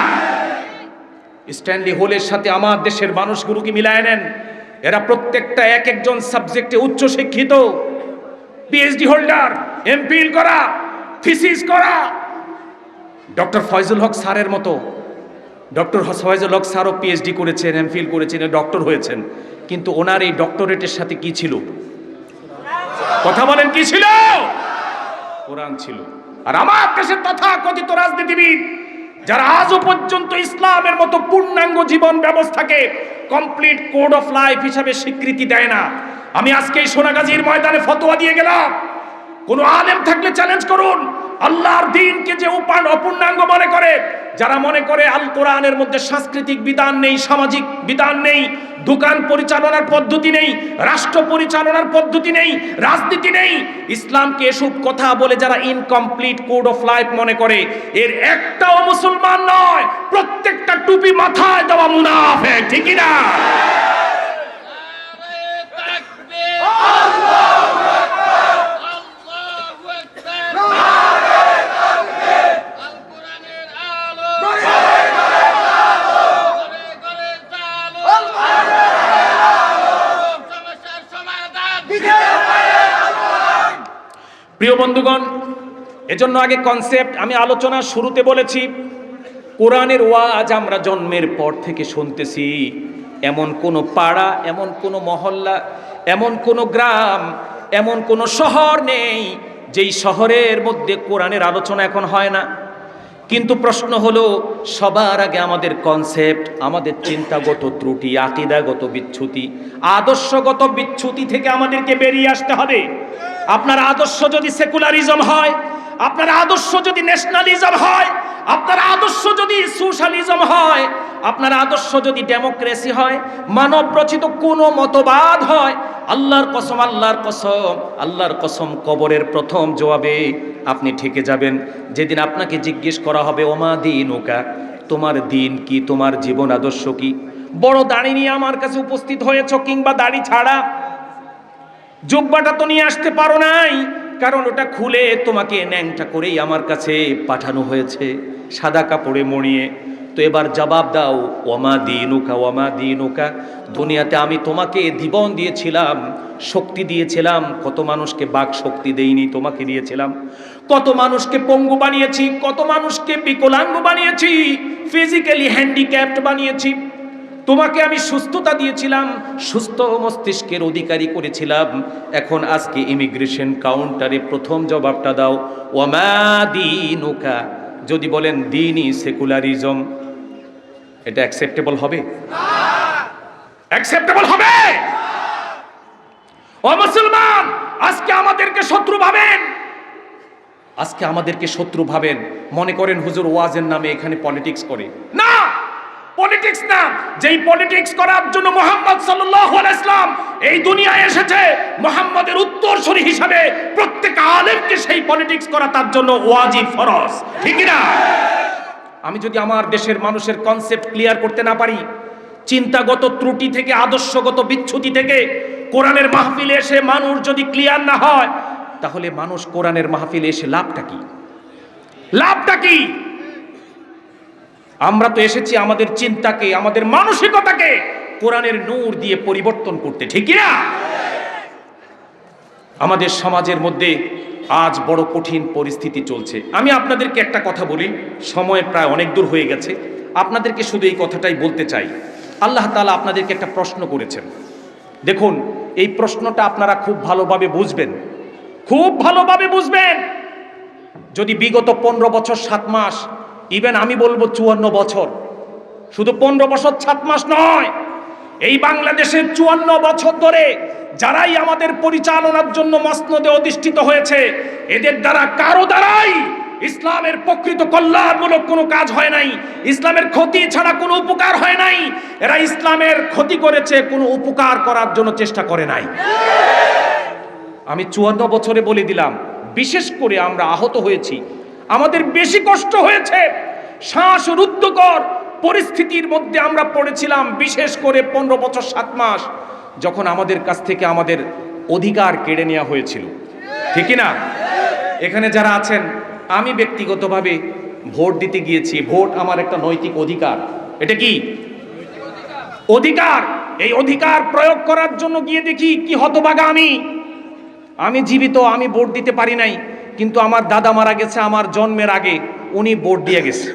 স্ট্যানলি হোলের সাথে আমার দেশের মানুষগুলোকে মিলায় নেন, এরা প্রত্যেকটা এক একজন সাবজেক্টে উচ্চ শিক্ষিত, পিএইচডি হোল্ডার, এমফিল করা, থিসিস করা। ডক্টর ফয়জুল হক স্যারের মতো, ডক্টর ফয়জুল হক স্যারও পিএইচডি করেছেন, এমফিল করেছেন, ডক্টর হয়েছেন, কিন্তু ওনার এই ডক্টরেটের সাথে কি ছিল? কথা বলেন, কি ছিল? কোরআন ছিল। আর আমার দেশের তথাকথিত রাজনীতিবিদ যারা আজও পর্যন্ত ইসলামের মতো পূর্ণাঙ্গ জীবন ব্যবস্থাকে কমপ্লিট কোড অফ লাইফ হিসাবে স্বীকৃতি দেয় না। আমি আজকে এই সোনাগাজীর ময়দানে ফতোয়া দিয়ে গেলাম, কোন আলেম থাকলে চ্যালেঞ্জ করুন। আল্লাহর দ্বীনকে যে অপূর্ণাঙ্গ মনে করে, যারা মনে করে আল কোরআনের মধ্যে সাংস্কৃতিক বিধান নেই, সামাজিক বিধান নেই, দোকান পরিচালনার পদ্ধতি নেই, রাষ্ট্র পরিচালনার পদ্ধতি নেই, রাজনীতি নেই, ইসলামকে এসব কথা বলে যারা ইনকমপ্লিট কোড অফ লাইফ মনে করে, এর একটাও মুসলমান নয়, প্রত্যেকটা টুপি মাথায় দেওয়া মুনাফিক, ঠিক না? প্রিয় বন্ধুগণ, এজন্য আগে কনসেপ্ট, আমি আলোচনার শুরুতে বলেছি, কোরআনের ওয়াজ আমরা জন্মের পর থেকে শুনতেছি। এমন কোনো পাড়া, এমন কোনো মহল্লা, এমন কোনো গ্রাম, এমন কোনো শহর নেই যেই শহরের মধ্যে কোরআনের আলোচনা এখন হয় না। কিন্তু প্রশ্ন হলো, সবার আগে আমাদের কনসেপ্ট, আমাদের চিন্তাগত ত্রুটি, আকীদাগত বিচ্যুতি, আদর্শগত বিচ্যুতি থেকে আমাদেরকে বেরিয়ে আসতে হবে। আপনার আদর্শ যদি সেকুলারিজম হয়, আপনার আদর্শ যদি ন্যাশনালিজম হয়, আপনার আদর্শ যদি সোশ্যালিজম হয়, আপনার আদর্শ যদি ডেমোক্রেসি হয়, মানব রচিত কোনো মতবাদ হয়, আল্লাহর কসম, আল্লাহর কসম, আল্লাহর কসম, কবরের প্রথম জবাবে আপনি ঠেকে যাবেন, যেদিন আপনাকে জিজ্ঞেস করা হবে, ওমা দীনুকা, তোমার দিন কি, তোমার জীবন আদর্শ কি? বড় দাড়ি নিয়ে আমার কাছে উপস্থিত হয়েছ, কিংবা দাড়ি ছাড়া, জুব্বাটা তো নিয়ে আসতে পারো নাই, কারণ ওটা খুলে তোমাকে ন্যাংটা করেই আমার কাছে পাঠানো হয়েছে, সাদা কাপড়ে মড়িয়ে। তো এবার জবাব দাও, ওমা দীনুকা, ওমা দীনুকা। দুনিয়াতে আমি তোমাকে জীবন দিয়েছিলাম, শক্তি দিয়েছিলাম, কত মানুষকে বাক শক্তি দেইনি, তোমাকে দিয়েছিলাম। কত মানুষকে পঙ্গু বানিয়েছি, কত মানুষকে বিকলাঙ্গ বানিয়েছি, ফিজিক্যালি হ্যান্ডিক্যাপড বানিয়েছি। তোমাকে আমি সুস্থতা দিয়েছিলাম, সুস্থ মস্তিষ্কের অধিকারী করেছিলাম। এখন আজকে ইমিগ্রেশন কাউন্টারে প্রথম জবাবটা দাও, ওমা দীনুকা। যদি বলেন দ্বীনি সেকুলারিজম, এটা অ্যাকসেপ্টেবল হবে? অ্যাকসেপ্টেবল হবে? ও মুসলমান, আজকে আমাদেরকে শত্রু ভাবেন, আজকে আমাদেরকে শত্রু ভাবেন, মনে করেন হুজুর ওয়াজের নামে এখানে পলিটিক্স করে। না, পলিটিক্স না। যেই পলিটিক্স করার জন্য মুহাম্মদ সাল্লাল্লাহু আলাইহি ওয়াসাল্লাম এই দুনিয়ায় এসেছে, মুহাম্মদের উত্তরসূরি হিসাবে প্রত্যেক আলেমকে সেই পলিটিক্স করা তার জন্য ওয়াজিব, ফরজ, ঠিক না? আমি যদি আমার দেশের মানুষের কনসেপ্ট ক্লিয়ার করতে না পারি, চিন্তাগত ত্রুটি থেকে, আদর্শগত বিচ্যুতি থেকে কোরআনের মাহফিলে এসে মানুষ যদি ক্লিয়ার না হয়, তাহলে মানুষ কোরআনের মাহফিলে এসে লাভটা কি? লাভটা কি? আমরা তো এসেছি আমাদের চিন্তাকে, আমাদের মানসিকতাকে কোরআনের নূর দিয়ে পরিবর্তন করতে, ঠিক না? আমাদের সমাজের মধ্যে আজ বড় কঠিন পরিস্থিতি চলছে। আমি আপনাদেরকে একটা কথা বলি, সময় প্রায় অনেক দূর হয়ে গেছে, আপনাদেরকে শুধু এই কথাটাই বলতে চাই। আল্লাহ তাআলা আপনাদেরকে একটা প্রশ্ন করেছেন। দেখুন, এই প্রশ্নটা আপনারা খুব ভালোভাবে বুঝবেন, খুব ভালোভাবে বুঝবেন। যদি বিগত 15 বছর 7 মাস, ইভেন আমি বলবো 54 বছর, শুধু 15 বছর 7 মাস নয়, এই বাংলাদেশের 54 বছর ধরে যারাই আমাদের পরিচালনার জন্য মসনদে অধিষ্ঠিত হয়েছে, এদের দ্বারা কারো দ্বারাই ইসলামের প্রকৃত কল্যাণমূলক কোনো কাজ হয় নাই, ইসলামের ক্ষতি ছাড়া কোনো উপকার হয় নাই। এরা ইসলামের ক্ষতি করেছে, কোনো উপকার করার জন্য চেষ্টা করে নাই। আমি 54 বছরে বলে দিলাম, বিশেষ করে আমরা আহত হয়েছি, আমাদের বেশি কষ্ট হয়েছে, শ্বাসরুদ্ধকর পরিস্থিতির মধ্যে আমরা পড়েছিলাম, বিশেষ করে 15 বছর 7 মাস যখন আমাদের কাছ থেকে আমাদের অধিকার কেড়ে নেওয়া হয়েছিল, ঠিক না? এখানে যারা আছেন, আমি ব্যক্তিগতভাবে ভোট দিতে গিয়েছি। ভোট আমার একটা নৈতিক অধিকার। এটা কি অধিকার? এই অধিকার প্রয়োগ করার জন্য গিয়ে দেখি কি হতভাগা আমি জীবিত, আমি ভোট দিতে পারি নাই, কিন্তু আমার দাদা মারা গেছে আমার জন্মের আগে, উনি ভোট দিয়ে গেছে।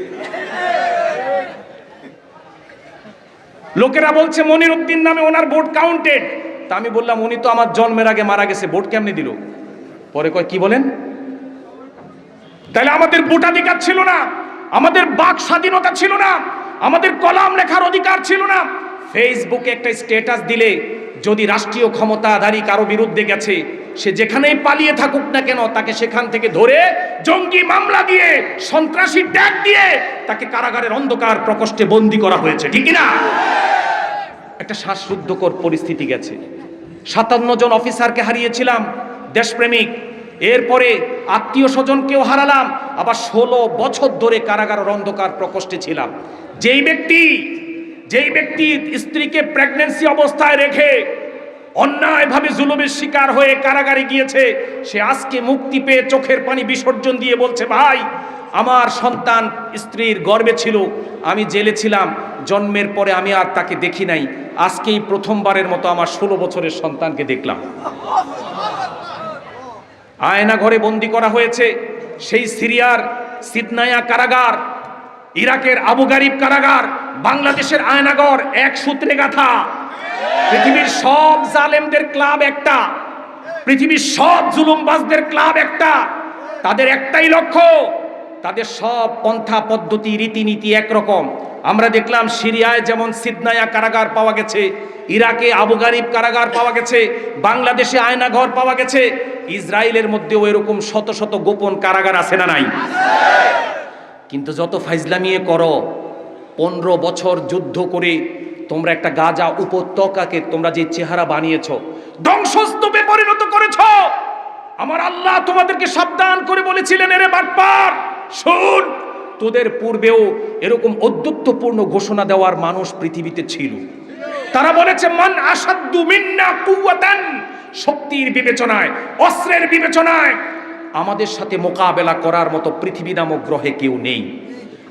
লোকেরা বলছে মনির উদ্দিন নামে ওনার ভোট কাউন্টেড। তা আমি বললাম, উনি তো আমার জন্মের আগে মারা গেছে, ভোট কেমনে দিল? পরে কয়, কি বলেন? তাহলে আমাদের ভোটাধিকার ছিল না, আমাদের বাক স্বাধীনতা ছিল না, আমাদের কলাম লেখার অধিকার ছিল না। ফেসবুকে একটা স্ট্যাটাস দিলে যদি রাষ্ট্রীয় ক্ষমতাধারী কারো বিরুদ্ধে গেছে, সে যেখানেই পালিয়ে থাকুক না কেন, তাকে সেখান থেকে ধরে জঙ্গি মামলা দিয়ে, সন্ত্রাসী ট্যাগ দিয়ে তাকে কারাগারের অন্ধকার প্রকোষ্ঠে বন্দী করা হয়েছে, ঠিক না? একটা শ্বাসরুদ্ধকর পরিস্থিতি গেছে। 57 জন অফিসারকে হারিয়েছিলাম, দেশপ্রেমিক। এরপরে আত্মীয় স্বজনকেও হারালাম, আবার 16 বছর ধরে কারাগারের অন্ধকার প্রকোষ্ঠে ছিলাম। যেই ব্যক্তি স্ত্রীকে প্রেগন্যান্সি অবস্থায় রেখে অন্যায়ভাবে জুলুমের শিকার হয়ে কারাগারে গিয়েছে, সে আজকে মুক্তি পেয়ে চোখের পানি বিসর্জন দিয়ে বলছে, ভাই আমার সন্তান স্ত্রীর গর্ভে ছিল, আমি জেলে ছিলাম, জন্মের পরে আমি আর তাকে দেখি নাই, আজকেই প্রথমবারের মতো আমার 16 বছরের সন্তানকে দেখলাম। আয়না ঘরে বন্দি করা হয়েছে, সেই সিরিয়ার সিদনায়া কারাগার, ইরাকের আবু গারিব কারাগার, বাংলাদেশের আয়নাঘর এক সূত্রে গাঁথা। পৃথিবীর সব জালেমদের ক্লাব একটা, পৃথিবীর সব জুলুমবাজদের ক্লাব একটা, তাদের একটাই লক্ষ্য, তাদের সব পন্থা পদ্ধতি রীতিনীতি একরকম। আমরা দেখলাম সিরিয়ায় যেমন সিদনায়া কারাগার পাওয়া গেছে, ইরাকে আবু গারিব কারাগার পাওয়া গেছে, বাংলাদেশে আয়নাঘর পাওয়া গেছে, ইসরায়েলের মধ্যেও এরকম শত শত গোপন কারাগার আছে না নাই? কিন্তু যত ফাইজলামিয়ে করো, 15 বছর যুদ্ধ করে তোমরা একটা গাজা উপত্যকাকে তোমরা যে চেহারা বানিয়েছো, ধ্বংসস্তূপে পরিণত করেছো। আমার আল্লাহ তোমাদেরকে সাবধান করে বলেছিলেন, এরে বাটপার শুন, তোদের পূর্বেও এরকম অদ্যুত্বপূর্ণ ঘোষণা দেওয়ার মানুষ পৃথিবীতে ছিল। তারা বলেছে, মান আসাদ্দু মিন্না কুওয়াতান, শক্তির বিবেচনায়, অস্ত্রের বিবেচনায় আমাদের সাথে মোকাবেলা করার মতো পৃথিবী নামক গ্রহে কেউ নেই।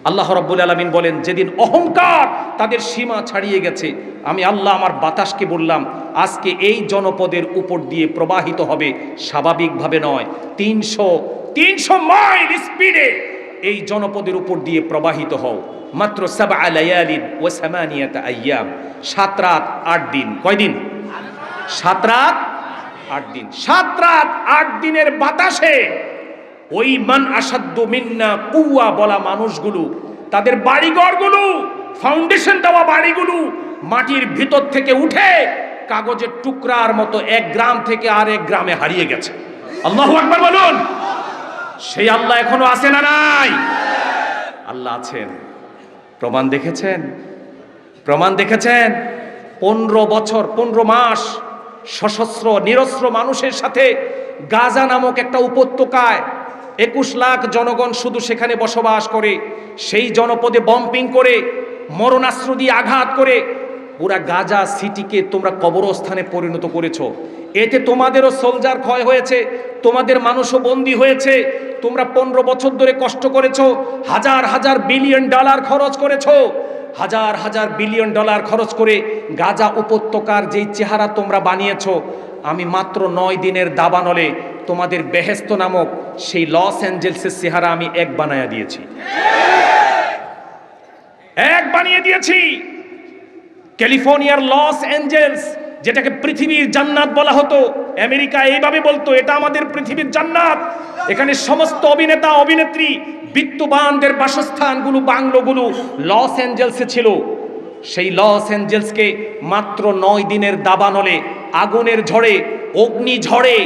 আল্লাহ রাব্বুল আলামিন বলেন, যেদিন অহংকার তাদের সীমা ছাড়িয়ে গেছে, আমি আল্লাহ আমার বাতাসকে বললাম, আজকে এই জনপদের উপর দিয়ে প্রবাহিত হবে, স্বাভাবিকভাবে নয়, 300 মাইল স্পিডে এই জনপদের উপর দিয়ে প্রবাহিত হও। মাত্র 7 লায়ালিন ওয়া 8 আইয়াম, 7 রাত 8 দিন। কয়দিন? 7 রাত 8 দিন। 7 রাত 8 দিনের বাতাসে ওই মান আসাদ্দু মিন্না কুওয়া বলা মানুষগুলো, তাদের বাড়িঘরগুলো, ফাউন্ডেশন দেওয়া বাড়িগুলো মাটির ভিতর থেকে উঠে কাগজের টুকরার মতো এক গ্রাম থেকে আরেক গ্রামে হারিয়ে গেছে। আল্লাহু আকবার বলুন। সেই আল্লাহ এখনো আছে না নাই? আল্লাহ আছেন। প্রমাণ দেখেছেন? 15 বছর 15 মাস সশস্ত্র নিরস্ত্র মানুষের সাথে গাজা নামক একটা উপত্যকায় 21 লাখ জনগণ শুধু সেখানে বসবাস করে, সেই জনপদে বম্পিং করে, মরণাস্ত্র দিয়ে আঘাত করে পুরা গাজা সিটিকে তোমরা কবরস্থানে পরিণত করেছো। এতে তোমাদেরও সোলজার ক্ষয় হয়েছে, তোমাদের মানুষও বন্দী হয়েছে। তোমরা 15 বছর ধরে কষ্ট করেছো, হাজার হাজার বিলিয়ন ডলার খরচ করেছো, হাজার হাজার বিলিয়ন ডলার খরচ করে গাজা উপত্যকার যেই চেহারা তোমরা বানিয়েছো, আমি মাত্র 9 দিনের দাবানলে তোমাদের বেহেস্ত নামক সেই লস অ্যাঞ্জেলসের চেহারা আমি এক বানিয়ে দিয়েছি। ক্যালিফোর্নিয়ার লস অ্যাঞ্জেলস, যেটাকে পৃথিবীর জান্নাত বলা হতো, আমেরিকা এইভাবে বলতো, এটা আমাদের পৃথিবীর জান্নাত। এখানে সমস্ত অভিনেতা অভিনেত্রী বিত্তবানদের বাসস্থানগুলো, বাংলোগুলো লস অ্যাঞ্জেলসে ছিল। সেই লস অ্যাঞ্জেলসকে মাত্র 9 দিনের দাবানলে, আগুনের ঝড়ে, অগ্নি ঝড়ে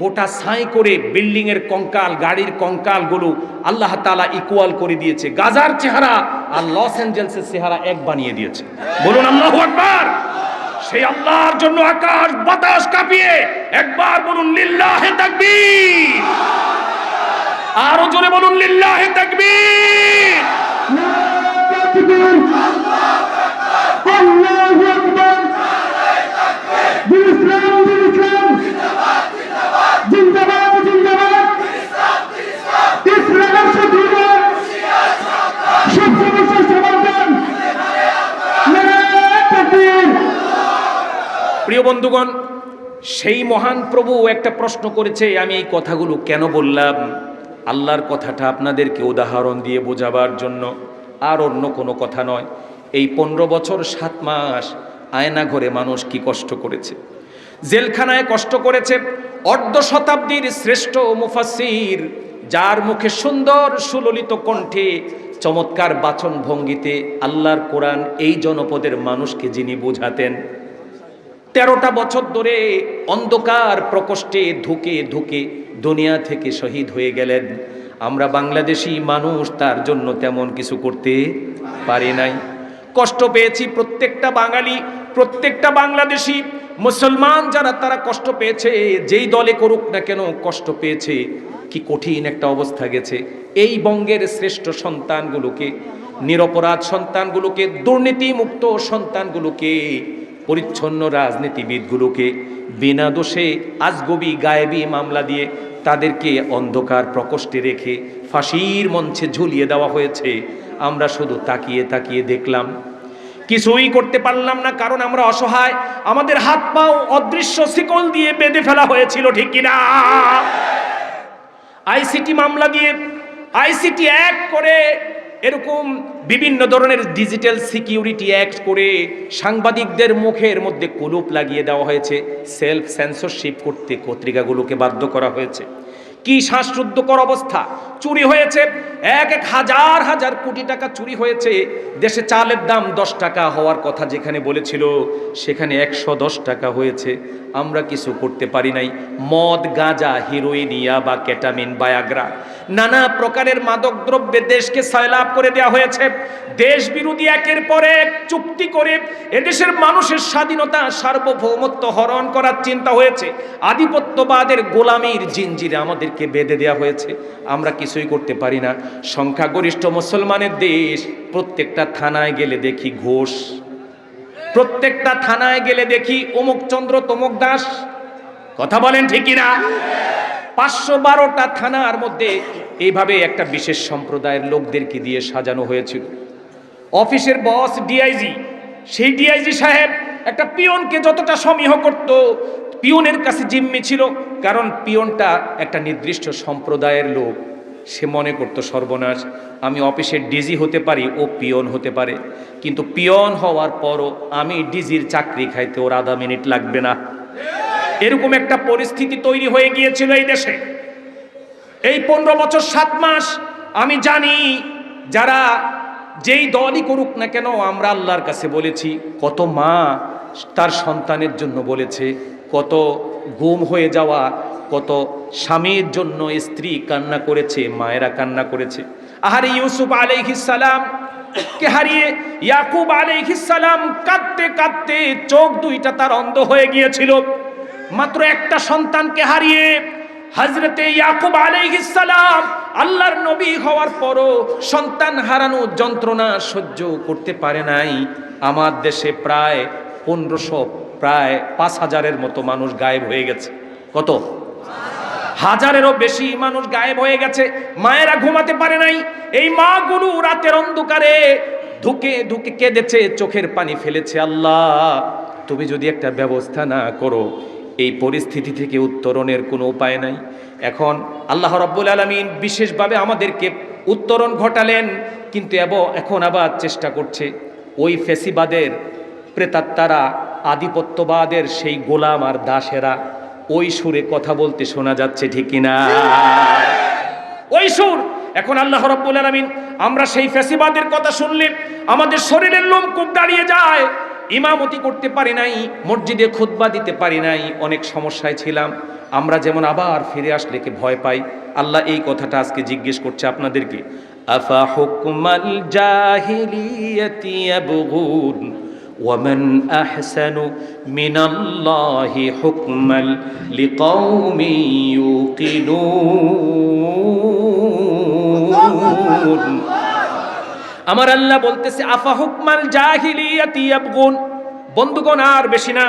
গোটা ছাই করে বিল্ডিং এর কঙ্কাল, গাড়ির কঙ্কালগুলো আল্লাহ তাআলা ইকুয়াল করে দিয়েছে। গাজার চেহারা আর লস অ্যাঞ্জেলসের চেহারা এক বানিয়ে দিয়েছে। বলুন আল্লাহু আকবার। সেই আল্লাহর জন্য আকাশ বাতাস কাঁপিয়ে একবার বলুন লিল্লাহে তাকবীর। আরো জোরে বলুন লিল্লাহে তাকবীর। আল্লাহু আকবার। ইসলাম জিন্দাবাদ, জিন্দাবাদ, জিন্দাবাদ। ইসলামের শত্রুরা সবসময় সমাধান। নারায়ে তাকবীর। প্রিয় বন্ধুগণ, সেই মহান প্রভু একটা প্রশ্ন করেছে। আমি এই কথাগুলো কেন বললাম? আল্লাহর কথাটা আপনাদেরকে উদাহরণ দিয়ে বোঝাবার জন্য, আর অন্য কোনো কথা নয়। এই 15 বছর 7 মাস আয়না ঘরে মানুষ কি কষ্ট করেছে, জেলখানায় কষ্ট করেছে। অর্ধ শতাব্দীর শ্রেষ্ঠ মুফাসসির, যার মুখে সুন্দর সুললিত কণ্ঠে চমৎকার বাচন ভঙ্গিতে আল্লাহর কোরআন এই জনপদের মানুষকে যিনি বোঝাতেন, 13টা বছর ধরে অন্ধকার প্রকোষ্ঠে ধুকে ধুকে দুনিয়া থেকে শহীদ হয়ে গেলেন। আমরা বাংলাদেশি মানুষ তার জন্য তেমন কিছু করতে পারি নাই। কষ্ট পেয়েছি প্রত্যেকটা বাঙালি, প্রত্যেকটা বাংলাদেশি মুসলমান যারা, তারা কষ্ট পেয়েছে। যেই দলে করুক না কেন কষ্ট পেয়েছে। কি কঠিন একটা অবস্থা গেছে। এই বঙ্গের শ্রেষ্ঠ সন্তানগুলোকে, নিরপরাধ সন্তানগুলোকে, দুর্নীতিমুক্ত সন্তানগুলোকে, পরিচ্ছন্ন রাজনীতিবিদগুলোকে বিনা দোষে আজগবি গায়েবী মামলা দিয়ে তাদেরকে অন্ধকার প্রকোষ্ঠে রেখে ফাঁসির মঞ্চে ঝুলিয়ে দেওয়া হয়েছে। আমরা শুধু তাকিয়ে তাকিয়ে দেখলাম, কিছুই করতে পারলাম না, কারণ আমরা অসহায়। আমাদের হাত পাও অদৃশ্য শিকল দিয়ে বেঁধে ফেলা হয়েছিল, ঠিক কিনা? আইসিটি মামলা দিয়ে, আইসিটি অ্যাক্ট করে, এরকম বিভিন্ন ধরনের ডিজিটাল সিকিউরিটি অ্যাক্ট করে সাংবাদিকদের মুখের মধ্যে কুলুপ লাগিয়ে দেওয়া হয়েছে। সেলফ সেন্সরশিপ করতে পত্রিকাগুলোকে বাধ্য করা হয়েছে। কি শ্বাসরুদ্ধকর অবস্থা! চুরি হয়েছে, এক হাজার হাজার কোটি টাকা চুরি হয়েছে। দেশে চালের দাম 10 টাকা হওয়ার কথা যেখানে বলেছিল, সেখানে 110 টাকা হয়েছে। আমরা কিছু করতে পারি নাই। মদ, গাঁজা, হিরোইন, ইয়াবা, কেটামিন, বায়াগ্রা, নানা প্রকারের মাদক দ্রব্যে দেশকে সয়লাভ করে দেওয়া হয়েছে। দেশ বিরোধী একের পর এক চুক্তি করে এদেশের মানুষের স্বাধীনতা, সার্বভৌমত্ব হরণ করার চিন্তা হয়েছে। আধিপত্যবাদের গোলামির জিঞ্জিরে আমাদেরকে বেঁধে দেওয়া হয়েছে। আমরা কিছুই করতে পারি না। সংখ্যাগরিষ্ঠ মুসলমানের দেশ। প্রত্যেকটা থানায় গেলে দেখি ঘোষ, প্রত্যেকটা থানায় গেলে দেখি অমুক চন্দ্র তমুক দাস। কথা বলেন ঠিক কিনা? 512টা থানার মধ্যে এইভাবে একটা বিশেষ সম্প্রদায়ের লোকদেরকে দিয়ে সাজানো হয়েছিল। অফিসের বস ডিআইজি, সেই ডিআইজি সাহেব একটা পিয়নকে যতটা সমীহ করত, পিয়নের কাছে জিম্মি ছিল। কারণ পিয়নটা একটা নির্দিষ্ট সম্প্রদায়ের লোক। সে মনে করত সর্বনাশ, আমি অফিসের ডিজি হতে পারি, ও পিয়ন হতে পারে, কিন্তু পিয়ন হওয়ার পরও আমি ডিজির চাকরি খাইতে ওর আধা মিনিট লাগবে না। এরকম একটা পরিস্থিতি তৈরি হয়ে গিয়েছিল এই দেশে। এই 15 বছর 7 মাস আমি জানি, যারা যেই দলই করুক না কেন, আমরা আল্লাহর কাছে বলেছি। কত মা তার সন্তানের জন্য বলেছে, কত গুম হয়ে যাওয়া, কত স্বামীর জন্য স্ত্রী কান্না করেছে, মায়েরা কান্না করেছে। আহারে ইউসুফ আলাইহিস সালাম কে হারিয়ে ইয়াকুব আলাইহিস সালাম কাঁদতে কাঁদতে চোখ দুইটা তার অন্ধ হয়ে গিয়েছিল। মাত্র একটা সন্তানকে হারিয়ে হযরতে ইয়াকুব আলাইহিস সালাম আল্লাহর নবী হওয়ার পরও সন্তান হারানো যন্ত্রণা সহ্য করতে পারে নাই। আমার দেশে প্রায় 1500, প্রায় 5000-এর মতো মানুষ গায়েব হয়ে গেছে। কত? 1000-এরও বেশি মানুষ গায়েব হয়ে গেছে। মায়েরা ঘুমাতে পারে নাই। এই মাগুলো রাতের অন্ধকারে ধুকে ধুকে কেঁদেছে, চোখের পানি ফেলেছে। আল্লাহ, তুমি যদি একটা ব্যবস্থা না করো, এই পরিস্থিতি থেকে উত্তরণের কোনো উপায় নাই। এখন আল্লাহ রাব্বুল আলামিন বিশেষভাবে আমাদেরকে উত্তরণ ঘটালেন, কিন্তু এখন আবার চেষ্টা করছে ওই ফেসিবাদের প্রেতাত্মারা, আধিপত্যবাদের সেই গোলাম আর দাসেরা ওই সুরে কথা বলতে শোনা যাচ্ছে, ঠিক কিনা? ওই সুর এখন আল্লাহ রাব্বুল আলামিন, আমরা সেই ফ্যাসিবাদের কথা শুনলে আমাদের শরীরের লোমকূপ দাঁড়িয়ে যায়। ইমামতি করতে পারি নাই, মসজিদে খুতবা দিতে পারি নাই, অনেক সমস্যায় ছিলাম। আমরা যেমন আবার ফিরে আসলে কে ভয় পাই। আল্লাহ এই কথাটা আজকে জিজ্ঞেস করছে আপনাদেরকে, আফা হুকমাল জাহিলিয়াতি ইয়াবগুন ওয়ামান আহসানু মিনাল্লাহি হুকমান লিকাউমিন ইউকিনুন। আমার আল্লাহ বলতেছে, আফা হুকমাল জাহিলিয়াতি ইয়াবগুন। বন্ধুগণ, আর বেশি না,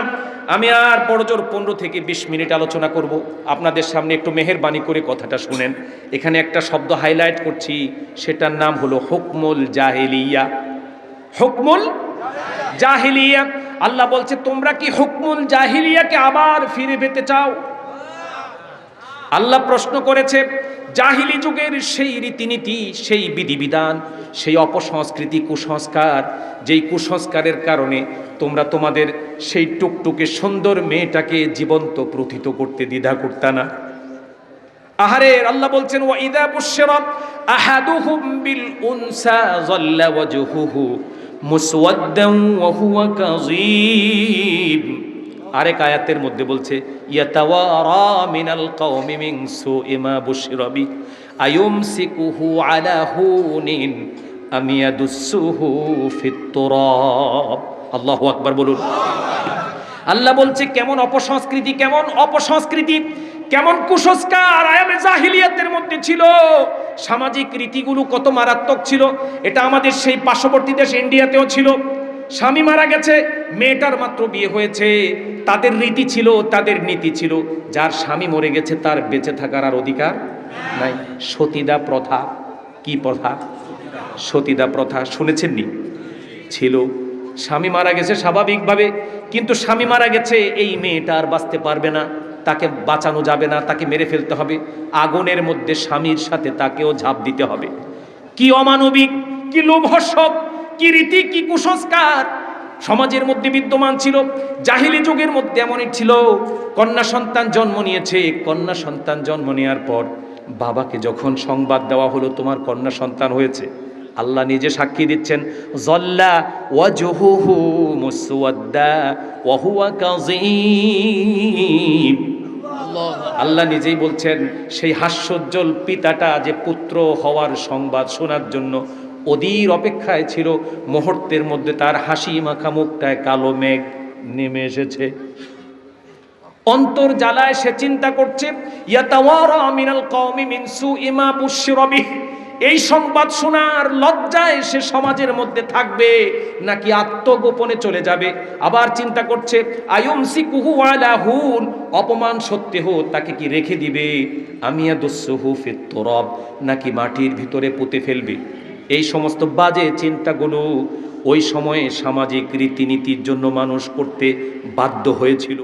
আমি আর বড়জোর 15 থেকে 20 মিনিট আলোচনা করব। আপনাদের সামনে একটু মেহেরবানি করে কথাটা শুনেন। এখানে একটা শব্দ হাইলাইট করছি, সেটার নাম হলো হুকমুল জাহিলিয়া। হুকমুল জাহিলিয়া। আল্লাহ বলছে, তোমরা কি হুকমুল জাহিলিয়াকে আবার ফিরে পেতে চাও? আল্লাহ প্রশ্ন করেছে, জাহিলি যুগের সেই রীতিনীতি, সেই বিধিবিধান, সেই অপসংস্কৃতি, কুসংস্কার, যেই কুসংস্কারের কারণে তোমরা তোমাদের সেই টুকটুকে সুন্দর মেয়েটাকে জীবন্ত প্রথিত করতে দ্বিধা করতা না। আহারে, আল্লাহ বলছেন, ওয়া ইযা বুশশিরা আহাদুহুম বিল উনসা যাল্লা ওয়াজহুহু মুসওয়াদ্দান ওয়া হুয়া কাযীব। আরেক আয়াতের মধ্যে বলছে, ইয়াতাওয়ারা মিনাল কওমি মিন সুই মা বুশিরা বি আয়ুমসিকুহু আলা হুনিন আম ইয়াদুসসুহু ফিত তুরাব। আল্লাহু আকবার বলুন। আল্লাহ বলছে, কেমন অপসংস্কৃতি, কেমন অপসংস্কৃতি, কেমন কুসংস্কার আয়ামে জাহিলিয়াতের মধ্যে ছিল। সামাজিক রীতিগুলো কত মারাত্মক ছিল। এটা আমাদের সেই পার্শ্ববর্তী দেশ ইন্ডিয়াতেও ছিল। স্বামী মারা গেছে, মেয়েটার মাত্র বিয়ে হয়েছে, তাদের রীতি ছিল, তাদের নীতি ছিল, যার স্বামী মরে গেছে তার বেঁচে থাকার আর অধিকার নাই। সতীদাহ প্রথা। কি প্রথা? সতীদাহ প্রথা। শুনেছেননি? ছিল। স্বামী মারা গেছে স্বাভাবিকভাবে, কিন্তু স্বামী মারা গেছে, এই মেয়েটা আর বাঁচতে পারবে না, তাকে বাঁচানো যাবে না, তাকে মেরে ফেলতে হবে। আগুনের মধ্যে স্বামীর সাথে তাকেও ঝাঁপ দিতে হবে। কি অমানবিক, কি লোভস্বব, কি রীতি, কি কুসংস্কার সমাজের মধ্যে বিদ্যমান ছিল। জাহিলি যুগের মধ্যে এমনই ছিল। কন্যা সন্তান জন্ম নিয়েছে, কন্যা সন্তান জন্ম নেওয়ার পর বাবাকে যখন সংবাদ দেওয়া হলো তোমার কন্যা সন্তান হয়েছে, আল্লাহ নিজে সাক্ষী দিচ্ছেন, যাল্লা ওয়াজহুহু মুসওয়াদ্দা ওয়া হুয়া কাযীব। আল্লাহ নিজেই বলছেন, সেই হাস্যোজ্জ্বল পিতাটা যে পুত্র হওয়ার সংবাদ শোনার জন্য অধীর অপেক্ষায় ছিল, মুহূর্তের মধ্যে তার হাসি মাখা মুখটায় কালো মেঘ নেমে এসেছে। অন্তর জ্বালায় সে চিন্তা করছে, ইয়াতাওয়ারা মিনাল কওমি মিন সুই মা বুশিরা বিহি। এই সংবাদ শোনার লজ্জায় সে সমাজের মধ্যে থাকবে নাকি আত্মগোপনে চলে যাবে। আবার চিন্তা করছে, আয়ুমসিকুহু আলা হুন, অপমান সত্ত্বেও তাকে কি রেখে দিবে, আমিয়াদুসসুহু ফিত তুরাব, নাকি মাটির ভিতরে পুঁতে ফেলবে। এই সমস্ত বাজে চিন্তাগুলো ওই সময়ে সামাজিক রীতিনীতির জন্য মানুষ করতে বাধ্য হয়েছিল।